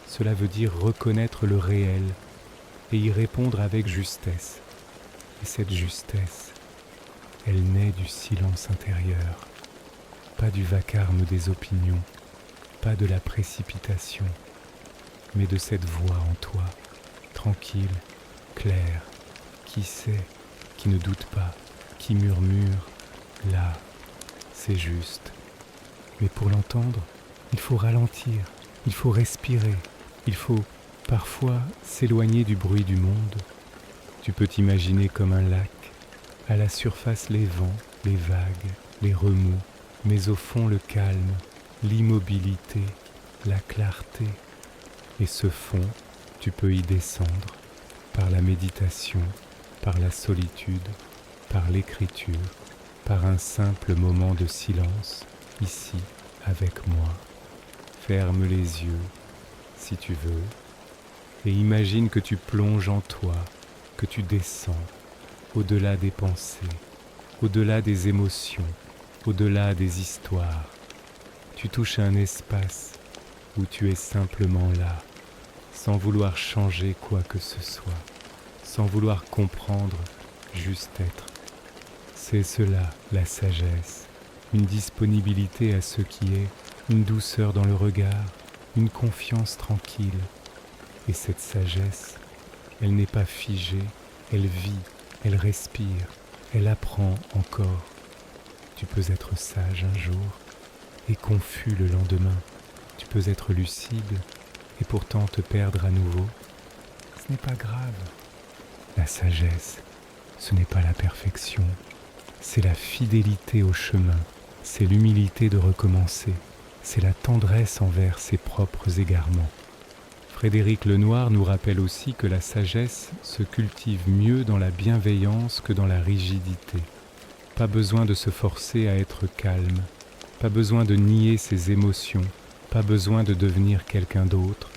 Cela veut dire reconnaître le réel et y répondre avec justesse. Et cette justesse, elle naît du silence intérieur, pas du vacarme des opinions, pas de la précipitation, mais de cette voix en toi, tranquille, claire, qui sait, qui ne doute pas, qui murmure, là, c'est juste. Mais pour l'entendre, il faut ralentir, il faut respirer, il faut parfois s'éloigner du bruit du monde. Tu peux t'imaginer comme un lac, à la surface les vents, les vagues, les remous, mais au fond le calme, l'immobilité, la clarté. Et ce fond, tu peux y descendre, par la méditation, par la solitude, par l'écriture, par un simple moment de silence, ici, avec moi. Ferme les yeux, si tu veux, et imagine que tu plonges en toi, que tu descends, au-delà des pensées, au-delà des émotions, au-delà des histoires. Tu touches un espace où tu es simplement là, sans vouloir changer quoi que ce soit, sans vouloir comprendre, juste être. C'est cela, la sagesse, une disponibilité à ce qui est, une douceur dans le regard, une confiance tranquille. Et cette sagesse, elle n'est pas figée, elle vit, elle respire, elle apprend encore. Tu peux être sage un jour et confus le lendemain. Tu peux être lucide et pourtant te perdre à nouveau. Ce n'est pas grave. La sagesse, ce n'est pas la perfection, C'est la fidélité au chemin, c'est l'humilité de recommencer, c'est la tendresse envers ses propres égarements. Frédéric Lenoir nous rappelle aussi que la sagesse se cultive mieux dans la bienveillance que dans la rigidité. Pas besoin de se forcer à être calme, pas besoin de nier ses émotions, pas besoin de devenir quelqu'un d'autre.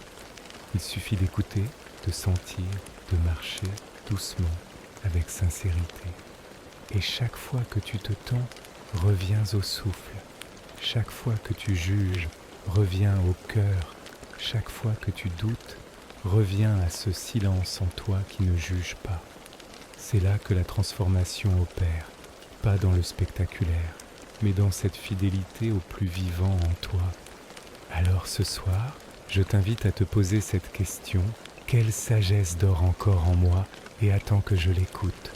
Il suffit d'écouter, de sentir, de marcher doucement, avec sincérité. Et chaque fois que tu te tends, reviens au souffle. Chaque fois que tu juges, reviens au cœur. Chaque fois que tu doutes, reviens à ce silence en toi qui ne juge pas. C'est là que la transformation opère, pas dans le spectaculaire, mais dans cette fidélité au plus vivant en toi. Alors ce soir, je t'invite à te poser cette question: quelle sagesse dort encore en moi et attend que je l'écoute?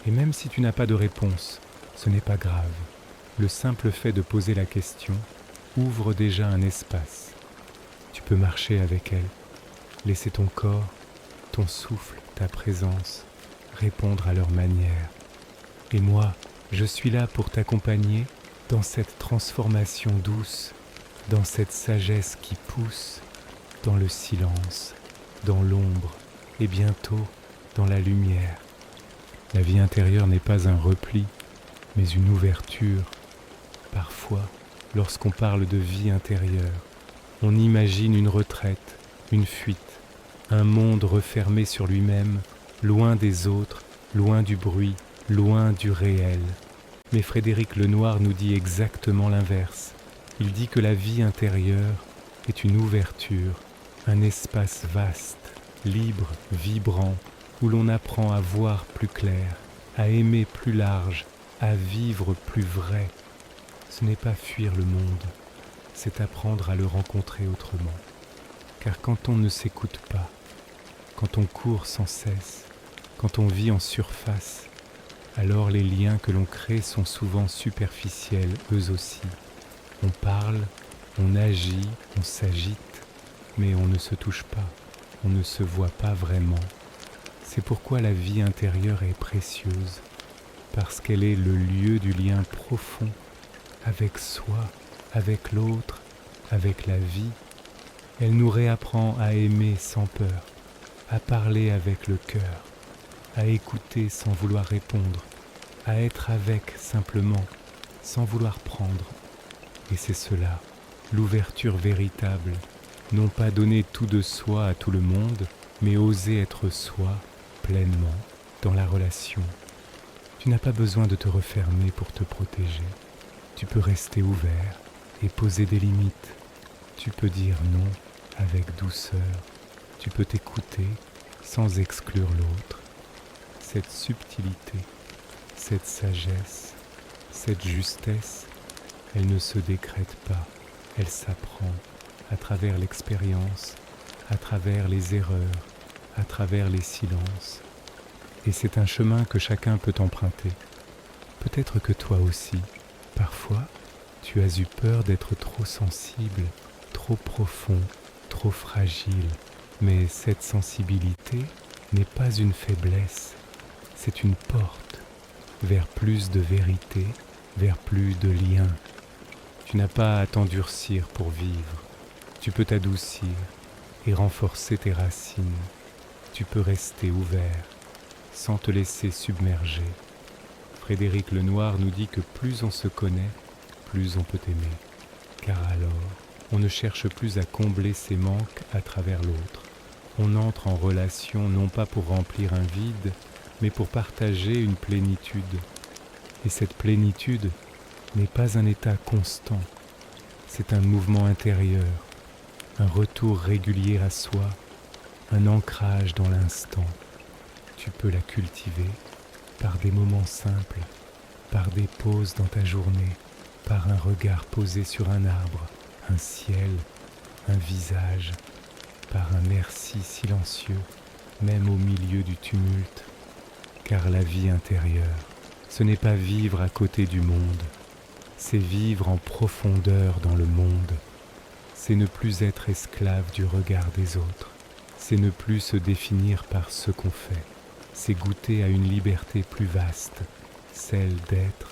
Et même si tu n'as pas de réponse, ce n'est pas grave. Le simple fait de poser la question ouvre déjà un espace. Tu peux marcher avec elle, laisser ton corps, ton souffle, ta présence répondre à leur manière. Et moi, je suis là pour t'accompagner dans cette transformation douce, dans cette sagesse qui pousse, dans le silence, dans l'ombre et bientôt dans la lumière. La vie intérieure n'est pas un repli, mais une ouverture. Parfois, lorsqu'on parle de vie intérieure, on imagine une retraite, une fuite, un monde refermé sur lui-même, loin des autres, loin du bruit, loin du réel. Mais Frédéric Lenoir nous dit exactement l'inverse. Il dit que la vie intérieure est une ouverture, un espace vaste, libre, vibrant, où l'on apprend à voir plus clair, à aimer plus large, à vivre plus vrai. Ce n'est pas fuir le monde, c'est apprendre à le rencontrer autrement. Car quand on ne s'écoute pas, quand on court sans cesse, quand on vit en surface, alors les liens que l'on crée sont souvent superficiels eux aussi. On parle, on agit, on s'agite, mais on ne se touche pas, on ne se voit pas vraiment. C'est pourquoi la vie intérieure est précieuse, parce qu'elle est le lieu du lien profond avec soi, avec l'autre, avec la vie. Elle nous réapprend à aimer sans peur, à parler avec le cœur, à écouter sans vouloir répondre, à être avec simplement, sans vouloir prendre. Et c'est cela, l'ouverture véritable, non pas donner tout de soi à tout le monde, mais oser être soi pleinement dans la relation. Tu n'as pas besoin de te refermer pour te protéger. Tu peux rester ouvert et poser des limites. Tu peux dire non avec douceur. Tu peux t'écouter sans exclure l'autre. Cette subtilité, cette sagesse, cette justesse, elle ne se décrète pas, elle s'apprend à travers l'expérience, à travers les erreurs, à travers les silences. Et c'est un chemin que chacun peut emprunter. Peut-être que toi aussi, parfois, tu as eu peur d'être trop sensible, trop profond, trop fragile. Mais cette sensibilité n'est pas une faiblesse, c'est une porte vers plus de vérité, vers plus de liens. Tu n'as pas à t'endurcir pour vivre. Tu peux t'adoucir et renforcer tes racines. Tu peux rester ouvert sans te laisser submerger. Frédéric Lenoir nous dit que plus on se connaît, plus on peut aimer. Car alors, on ne cherche plus à combler ses manques à travers l'autre. On entre en relation non pas pour remplir un vide, mais pour partager une plénitude. Et cette plénitude n'est pas un état constant, c'est un mouvement intérieur, un retour régulier à soi, un ancrage dans l'instant. Tu peux la cultiver par des moments simples, par des pauses dans ta journée, par un regard posé sur un arbre, un ciel, un visage, par un merci silencieux, même au milieu du tumulte. Car la vie intérieure, ce n'est pas vivre à côté du monde, c'est vivre en profondeur dans le monde. C'est ne plus être esclave du regard des autres, c'est ne plus se définir par ce qu'on fait, c'est goûter à une liberté plus vaste, celle d'être.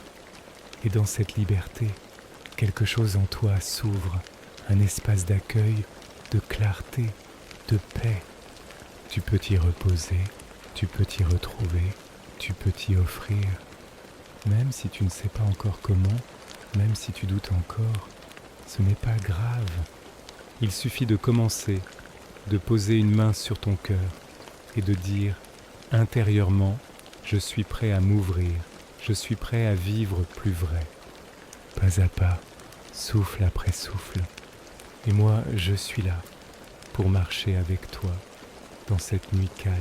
Et dans cette liberté, quelque chose en toi s'ouvre, un espace d'accueil, de clarté, de paix. Tu peux t'y reposer, tu peux t'y retrouver, tu peux t'y offrir. Même si tu ne sais pas encore comment, même si tu doutes encore, ce n'est pas grave. Il suffit de commencer, de poser une main sur ton cœur et de dire intérieurement, je suis prêt à m'ouvrir, je suis prêt à vivre plus vrai. Pas à pas, souffle après souffle. Et moi, je suis là pour marcher avec toi dans cette nuit calme,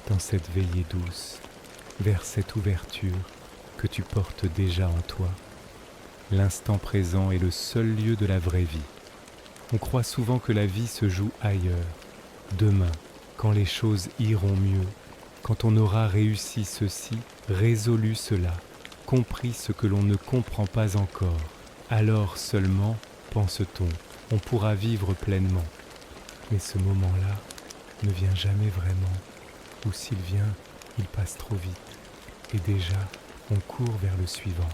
dans cette veillée douce, vers cette ouverture que tu portes déjà en toi. L'instant présent est le seul lieu de la vraie vie. On croit souvent que la vie se joue ailleurs, demain, quand les choses iront mieux, quand on aura réussi ceci, résolu cela, compris ce que l'on ne comprend pas encore. Alors seulement, pense-t-on, on pourra vivre pleinement. Mais ce moment-là ne vient jamais vraiment, ou s'il vient, il passe trop vite. Et déjà, on court vers le suivant.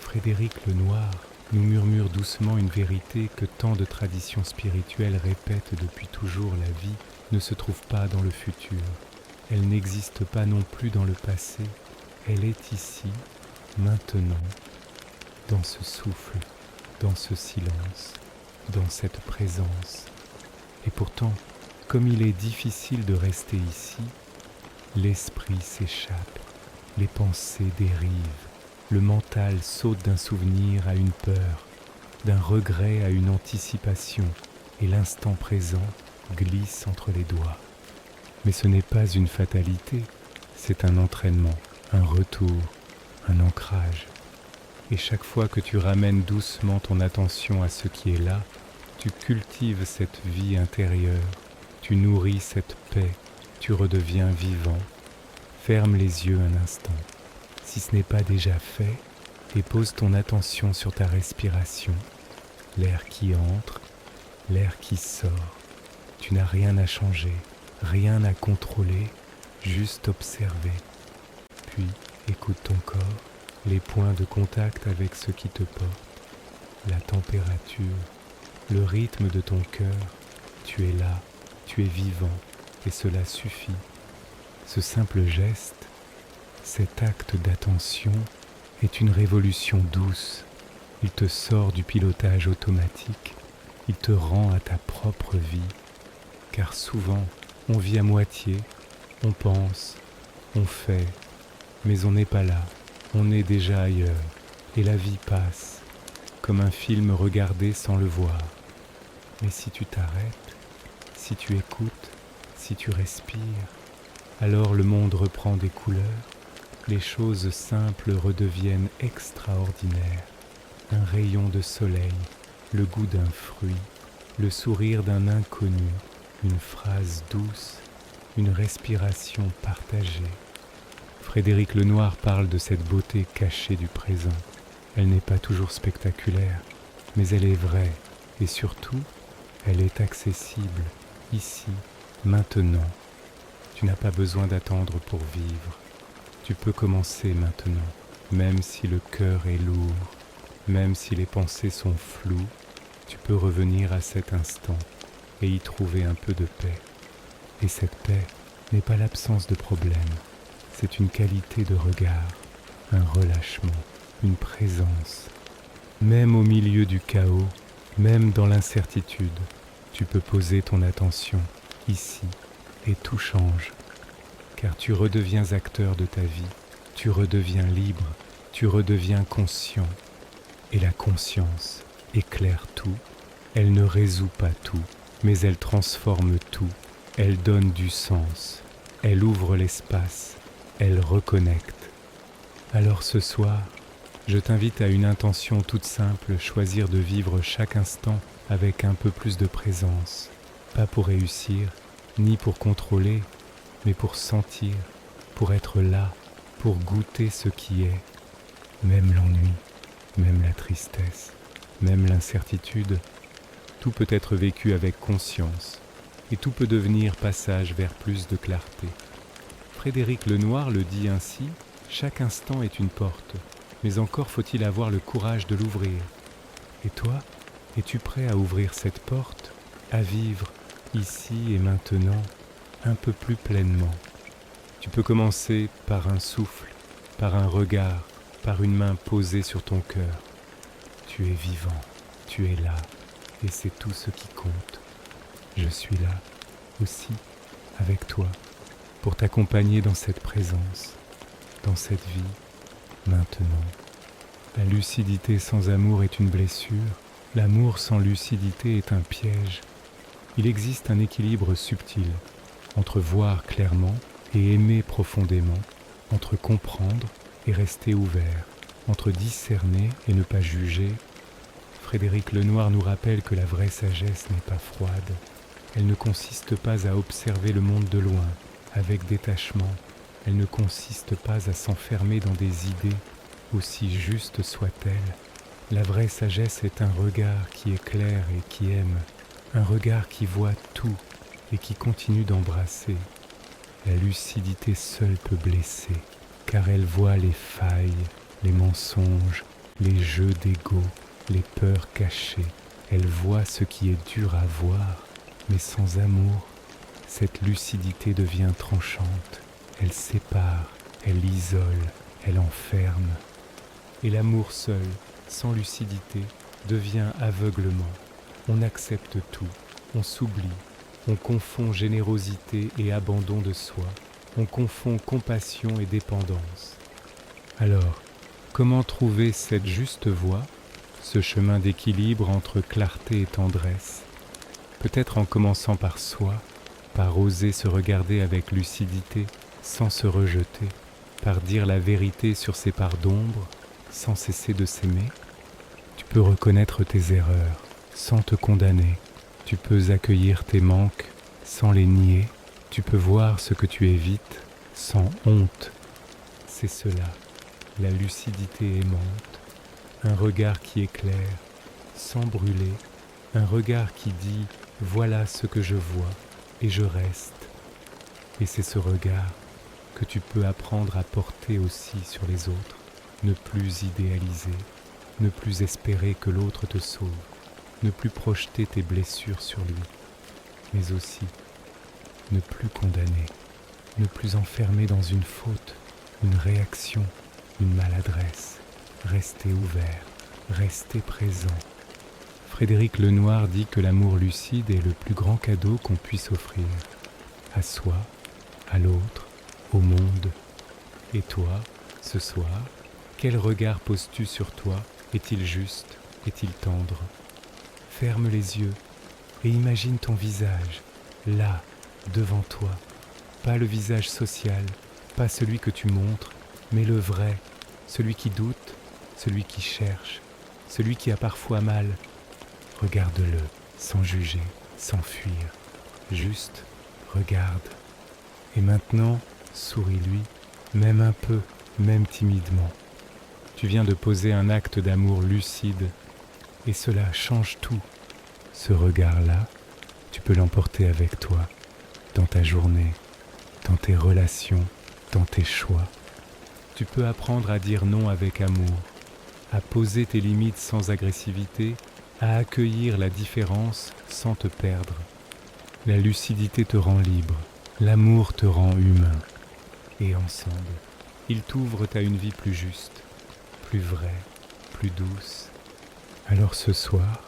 Frédéric Lenoir nous murmure doucement une vérité que tant de traditions spirituelles répètent depuis toujours: la vie ne se trouve pas dans le futur. Elle n'existe pas non plus dans le passé. Elle est ici, maintenant, dans ce souffle, dans ce silence, dans cette présence. Et pourtant, comme il est difficile de rester ici, l'esprit s'échappe, les pensées dérivent, le mental saute d'un souvenir à une peur, d'un regret à une anticipation, et l'instant présent glisse entre les doigts. Mais ce n'est pas une fatalité, c'est un entraînement, un retour, un ancrage. Et chaque fois que tu ramènes doucement ton attention à ce qui est là, tu cultives cette vie intérieure, tu nourris cette paix, tu redeviens vivant. Ferme les yeux un instant, si ce n'est pas déjà fait, et pose ton attention sur ta respiration, l'air qui entre, l'air qui sort. Tu n'as rien à changer, rien à contrôler, juste observer. Puis écoute ton corps, les points de contact avec ce qui te porte, la température, le rythme de ton cœur. Tu es là, tu es vivant, et cela suffit. Ce simple geste, cet acte d'attention est une révolution douce. Il te sort du pilotage automatique, il te rend à ta propre vie. Car souvent, on vit à moitié, on pense, on fait, mais on n'est pas là, on est déjà ailleurs, et la vie passe, comme un film regardé sans le voir. Mais si tu t'arrêtes, si tu écoutes, si tu respires, alors le monde reprend des couleurs, les choses simples redeviennent extraordinaires. Un rayon de soleil, le goût d'un fruit, le sourire d'un inconnu, une phrase douce, une respiration partagée. Frédéric Lenoir parle de cette beauté cachée du présent. Elle n'est pas toujours spectaculaire, mais elle est vraie, et surtout, elle est accessible, ici, maintenant. Tu n'as pas besoin d'attendre pour vivre. Tu peux commencer maintenant, même si le cœur est lourd, même si les pensées sont floues, tu peux revenir à cet instant et y trouver un peu de paix. Et cette paix n'est pas l'absence de problème, c'est une qualité de regard, un relâchement, une présence. Même au milieu du chaos, même dans l'incertitude, tu peux poser ton attention ici et tout change. Car tu redeviens acteur de ta vie, tu redeviens libre, tu redeviens conscient. Et la conscience éclaire tout, elle ne résout pas tout, mais elle transforme tout, elle donne du sens, elle ouvre l'espace, elle reconnecte. Alors ce soir, je t'invite à une intention toute simple, choisir de vivre chaque instant avec un peu plus de présence, pas pour réussir, ni pour contrôler, mais pour sentir, pour être là, pour goûter ce qui est, même l'ennui, même la tristesse, même l'incertitude. Tout peut être vécu avec conscience, et tout peut devenir passage vers plus de clarté. Frédéric Lenoir le dit ainsi: Chaque instant est une porte, mais encore faut-il avoir le courage de l'ouvrir. Et toi, es-tu prêt à ouvrir cette porte, à vivre ici et maintenant un peu plus pleinement? Tu peux commencer par un souffle, par un regard, par une main posée sur ton cœur. Tu es vivant, tu es là, et c'est tout ce qui compte. Je suis là, aussi, avec toi, pour t'accompagner dans cette présence, dans cette vie, maintenant. La lucidité sans amour est une blessure, l'amour sans lucidité est un piège. Il existe un équilibre subtil entre voir clairement et aimer profondément, entre comprendre et rester ouvert, entre discerner et ne pas juger. Frédéric Lenoir nous rappelle que la vraie sagesse n'est pas froide. Elle ne consiste pas à observer le monde de loin, avec détachement. Elle ne consiste pas à s'enfermer dans des idées, aussi justes soient-elles. La vraie sagesse est un regard qui éclaire et qui aime, un regard qui voit tout et qui continue d'embrasser. La lucidité seule peut blesser, car elle voit les failles, les mensonges, les jeux d'ego, les peurs cachées. Elle voit ce qui est dur à voir, mais sans amour, cette lucidité devient tranchante. Elle sépare, elle isole, elle enferme. Et l'amour seul, sans lucidité, devient aveuglement. On accepte tout, on s'oublie, on confond générosité et abandon de soi, on confond compassion et dépendance. Alors, comment trouver cette juste voie, ce chemin d'équilibre entre clarté et tendresse? Peut-être en commençant par soi, par oser se regarder avec lucidité sans se rejeter, par dire la vérité sur ses parts d'ombre sans cesser de s'aimer. Tu peux reconnaître tes erreurs sans te condamner. Tu peux accueillir tes manques sans les nier. Tu peux voir ce que tu évites sans honte. C'est cela, la lucidité aimante. Un regard qui éclaire, sans brûler. Un regard qui dit « Voilà ce que je vois et je reste ». Et c'est ce regard que tu peux apprendre à porter aussi sur les autres. Ne plus idéaliser, ne plus espérer que l'autre te sauve, ne plus projeter tes blessures sur lui, mais aussi ne plus condamner, ne plus enfermer dans une faute, une réaction, une maladresse. Rester ouvert, rester présent. Frédéric Lenoir dit que l'amour lucide est le plus grand cadeau qu'on puisse offrir à soi, à l'autre, au monde. Et toi, ce soir, quel regard poses-tu sur toi? Est-il juste? Est-il tendre? Ferme les yeux et imagine ton visage, là, devant toi. Pas le visage social, pas celui que tu montres, mais le vrai, celui qui doute, celui qui cherche, celui qui a parfois mal. Regarde-le, sans juger, sans fuir. Juste, regarde. Et maintenant, souris-lui, même un peu, même timidement. Tu viens de poser un acte d'amour lucide, et cela change tout. Ce regard-là, tu peux l'emporter avec toi, dans ta journée, dans tes relations, dans tes choix. Tu peux apprendre à dire non avec amour, à poser tes limites sans agressivité, à accueillir la différence sans te perdre. La lucidité te rend libre, l'amour te rend humain. Et ensemble, ils t'ouvrent à une vie plus juste, plus vraie, plus douce. Alors ce soir,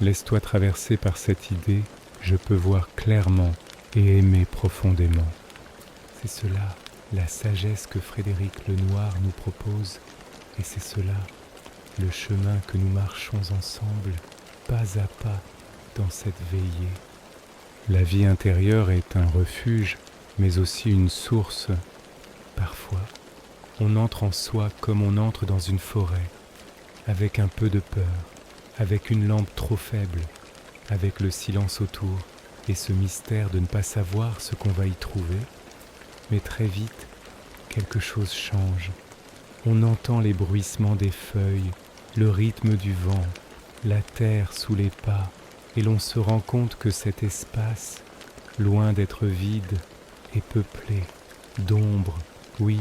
laisse-toi traverser par cette idée, je peux voir clairement et aimer profondément. C'est cela, la sagesse que Frédéric Lenoir nous propose, et c'est cela, le chemin que nous marchons ensemble, pas à pas, dans cette veillée. La vie intérieure est un refuge, mais aussi une source. Parfois, on entre en soi comme on entre dans une forêt, avec un peu de peur, avec une lampe trop faible, avec le silence autour et ce mystère de ne pas savoir ce qu'on va y trouver. Mais très vite, quelque chose change. On entend les bruissements des feuilles, le rythme du vent, la terre sous les pas, et l'on se rend compte que cet espace, loin d'être vide, est peuplé d'ombre, oui,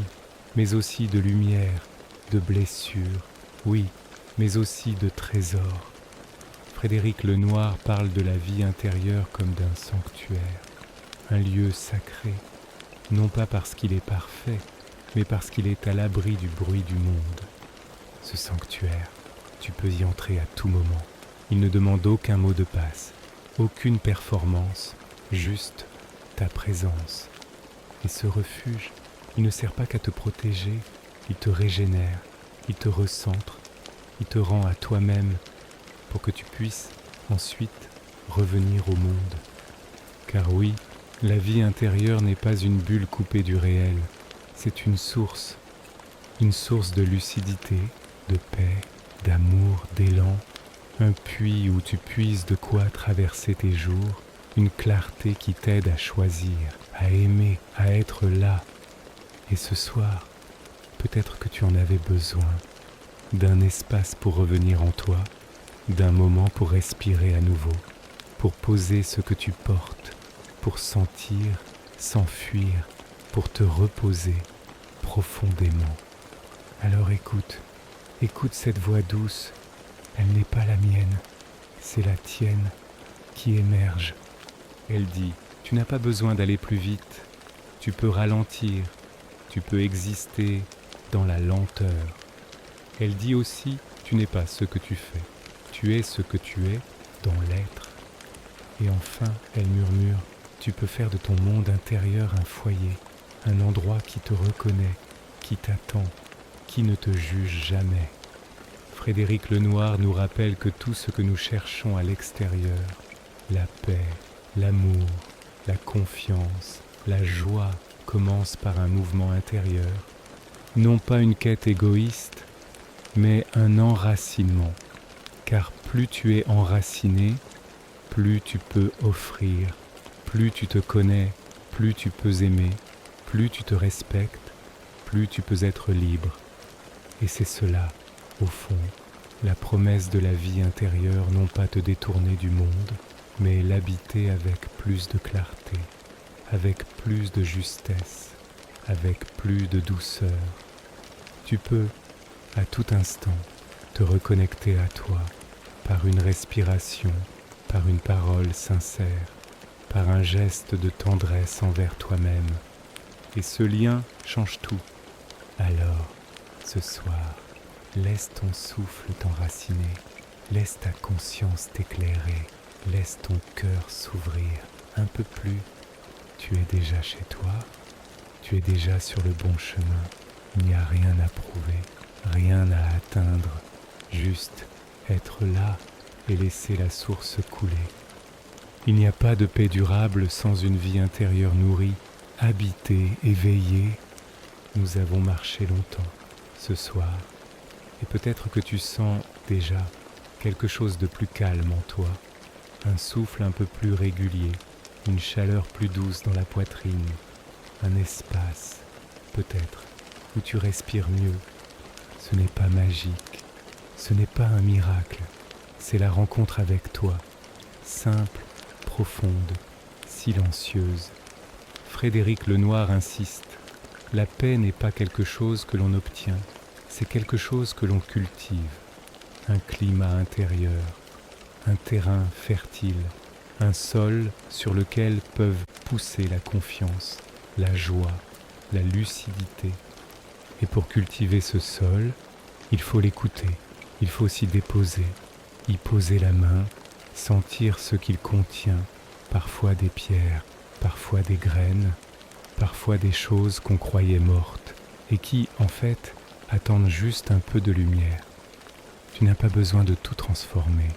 mais aussi de lumière, de blessures, oui, mais aussi de trésors. Frédéric Lenoir parle de la vie intérieure comme d'un sanctuaire, un lieu sacré, non pas parce qu'il est parfait, mais parce qu'il est à l'abri du bruit du monde. Ce sanctuaire, tu peux y entrer à tout moment. Il ne demande aucun mot de passe, aucune performance, juste ta présence. Et ce refuge, il ne sert pas qu'à te protéger, il te régénère, il te recentre, il te rend à toi-même pour que tu puisses ensuite revenir au monde. Car oui, la vie intérieure n'est pas une bulle coupée du réel, c'est une source de lucidité, de paix, d'amour, d'élan, un puits où tu puises de quoi traverser tes jours, une clarté qui t'aide à choisir, à aimer, à être là. Et ce soir, peut-être que tu en avais besoin, d'un espace pour revenir en toi, d'un moment pour respirer à nouveau, pour poser ce que tu portes, pour sentir, s'enfuir, pour te reposer profondément. Alors écoute cette voix douce, elle n'est pas la mienne, c'est la tienne qui émerge. Elle dit, tu n'as pas besoin d'aller plus vite, tu peux ralentir, tu peux exister dans la lenteur. Elle dit aussi, tu n'es pas ce que tu fais, tu es ce que tu es dans l'être. Et enfin, elle murmure, tu peux faire de ton monde intérieur un foyer, un endroit qui te reconnaît, qui t'attend, qui ne te juge jamais. Frédéric Lenoir nous rappelle que tout ce que nous cherchons à l'extérieur, la paix, l'amour, la confiance, la joie, commence par un mouvement intérieur. Non pas une quête égoïste, mais un enracinement. Car plus tu es enraciné, plus tu peux offrir, plus tu te connais, plus tu peux aimer, plus tu te respectes, plus tu peux être libre. Et c'est cela, au fond, la promesse de la vie intérieure, non pas te détourner du monde, mais l'habiter avec plus de clarté, avec plus de justesse, avec plus de douceur. Tu peux, à tout instant, te reconnecter à toi, par une respiration, par une parole sincère, par un geste de tendresse envers toi-même. Et ce lien change tout. Alors, ce soir, laisse ton souffle t'enraciner, laisse ta conscience t'éclairer, laisse ton cœur s'ouvrir un peu plus. Tu es déjà chez toi, tu es déjà sur le bon chemin. Il n'y a rien à prouver, rien à atteindre, juste être là et laisser la source couler. Il n'y a pas de paix durable sans une vie intérieure nourrie, habitée, éveillée. Nous avons marché longtemps ce soir, et peut-être que tu sens déjà quelque chose de plus calme en toi, un souffle un peu plus régulier, une chaleur plus douce dans la poitrine, un espace, peut-être, où tu respires mieux. Ce n'est pas magique, ce n'est pas un miracle, c'est la rencontre avec toi, simple, profonde, silencieuse. Frédéric Lenoir insiste, la paix n'est pas quelque chose que l'on obtient, c'est quelque chose que l'on cultive, un climat intérieur, un terrain fertile, un sol sur lequel peuvent pousser la confiance, la joie, la lucidité. Et pour cultiver ce sol, il faut l'écouter, il faut s'y déposer, y poser la main, sentir ce qu'il contient, parfois des pierres, parfois des graines, parfois des choses qu'on croyait mortes et qui, en fait, attendent juste un peu de lumière. Tu n'as pas besoin de tout transformer,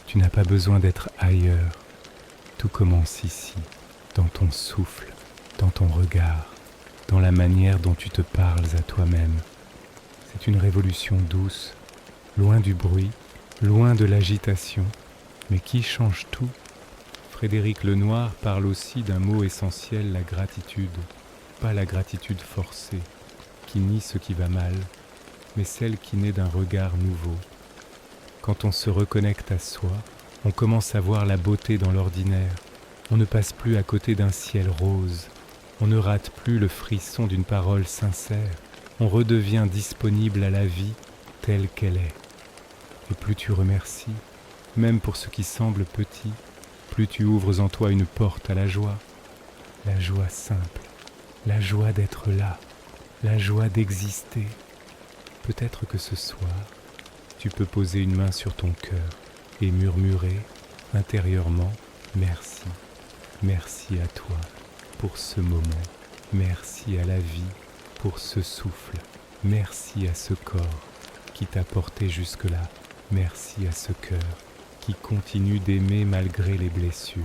tu n'as pas besoin d'être ailleurs. Tout commence ici, dans ton souffle, dans ton regard, dans la manière dont tu te parles à toi-même. C'est une révolution douce, loin du bruit, loin de l'agitation, mais qui change tout. Frédéric Lenoir parle aussi d'un mot essentiel, la gratitude. Pas la gratitude forcée, qui nie ce qui va mal, mais celle qui naît d'un regard nouveau. Quand on se reconnecte à soi, on commence à voir la beauté dans l'ordinaire. On ne passe plus à côté d'un ciel rose. On ne rate plus le frisson d'une parole sincère. on redevient disponible à la vie telle qu'elle est. Et plus tu remercies, même pour ce qui semble petit, plus tu ouvres en toi une porte à la joie simple, la joie d'être là, la joie d'exister. Peut-être que ce soir, tu peux poser une main sur ton cœur et murmurer intérieurement « Merci, merci à toi pour ce moment, merci à la vie pour ce souffle, merci à ce corps qui t'a porté jusque-là, merci à ce cœur qui continue d'aimer malgré les blessures. »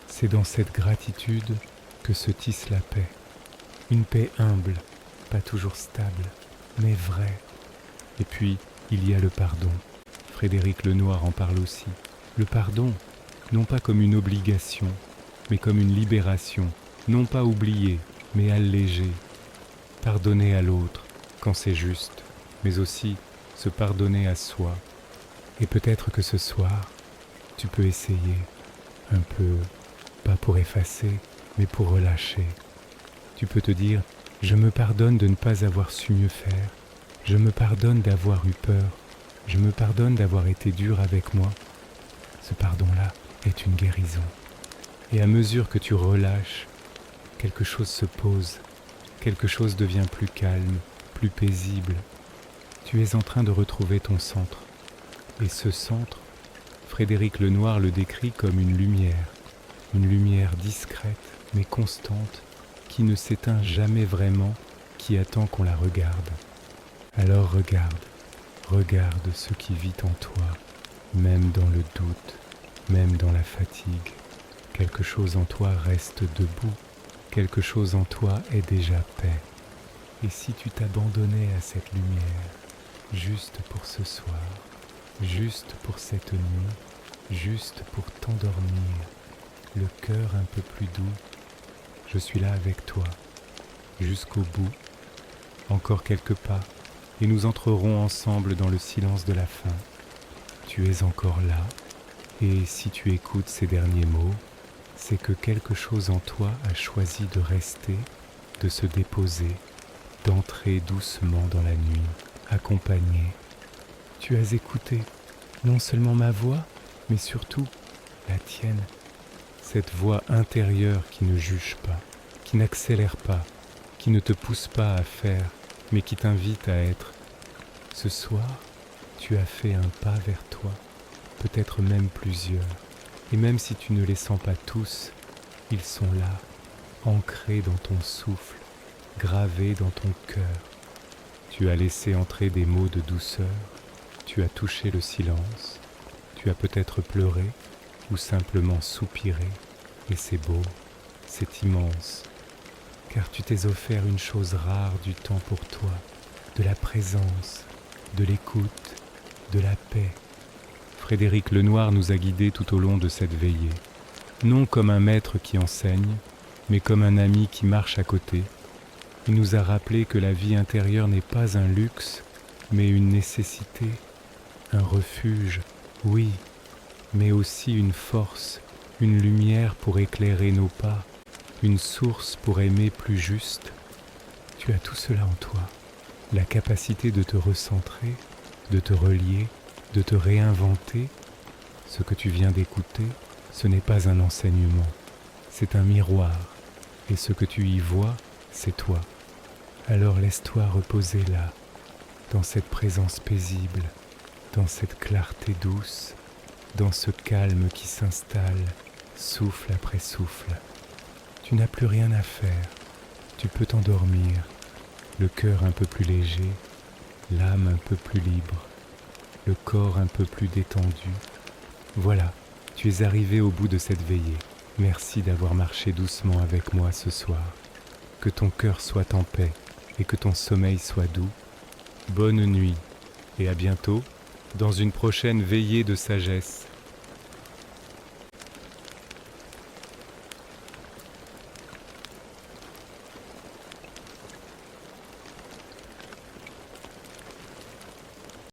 C'est dans cette gratitude que se tisse la paix. Une paix humble, pas toujours stable, mais vraie. Et puis, il y a le pardon. Frédéric Lenoir en parle aussi. Le pardon, non pas comme une obligation, mais comme une libération. Non pas oublier, mais alléger. Pardonner à l'autre, quand c'est juste, mais aussi se pardonner à soi. Et peut-être que ce soir, tu peux essayer un peu, pas pour effacer, mais pour relâcher. Tu peux te dire, je me pardonne de ne pas avoir su mieux faire, je me pardonne d'avoir eu peur, je me pardonne d'avoir été dur avec moi. Ce pardon-là est une guérison. Et à mesure que tu relâches, quelque chose se pose, quelque chose devient plus calme, plus paisible. Tu es en train de retrouver ton centre. Et ce centre, Frédéric Lenoir le décrit comme une lumière discrète mais constante, qui ne s'éteint jamais vraiment, qui attend qu'on la regarde. Alors regarde ce qui vit en toi, même dans le doute, même dans la fatigue. Quelque chose en toi reste debout, quelque chose en toi est déjà paix. Et si tu t'abandonnais à cette lumière, juste pour ce soir, juste pour cette nuit, juste pour t'endormir, le cœur un peu plus doux, je suis là avec toi, jusqu'au bout, encore quelques pas, et nous entrerons ensemble dans le silence de la fin. Tu es encore là, et si tu écoutes ces derniers mots, c'est que quelque chose en toi a choisi de rester, de se déposer, d'entrer doucement dans la nuit, accompagné. Tu as écouté non seulement ma voix, mais surtout la tienne. Cette voix intérieure qui ne juge pas, qui n'accélère pas, qui ne te pousse pas à faire, mais qui t'invite à être. Ce soir, tu as fait un pas vers toi, peut-être même plusieurs. Et même si tu ne les sens pas tous, ils sont là, ancrés dans ton souffle, gravés dans ton cœur. Tu as laissé entrer des mots de douceur, tu as touché le silence, tu as peut-être pleuré ou simplement soupiré, et c'est beau, c'est immense, car tu t'es offert une chose rare du temps pour toi, de la présence, de l'écoute, de la paix. Frédéric Lenoir nous a guidés tout au long de cette veillée, non comme un maître qui enseigne, mais comme un ami qui marche à côté. Il nous a rappelé que la vie intérieure n'est pas un luxe, mais une nécessité, un refuge, oui, mais aussi une force, une lumière pour éclairer nos pas, une source pour aimer plus juste. Tu as tout cela en toi, la capacité de te recentrer, de te relier, de te réinventer. Ce que tu viens d'écouter, ce n'est pas un enseignement, c'est un miroir, et ce que tu y vois, c'est toi. Alors laisse-toi reposer là, dans cette présence paisible, dans cette clarté douce, dans ce calme qui s'installe, souffle après souffle. Tu n'as plus rien à faire, tu peux t'endormir, le cœur un peu plus léger, l'âme un peu plus libre, le corps un peu plus détendu. Voilà, tu es arrivé au bout de cette veillée. Merci d'avoir marché doucement avec moi ce soir. Que ton cœur soit en paix et que ton sommeil soit doux. Bonne nuit et à bientôt dans une prochaine veillée de sagesse.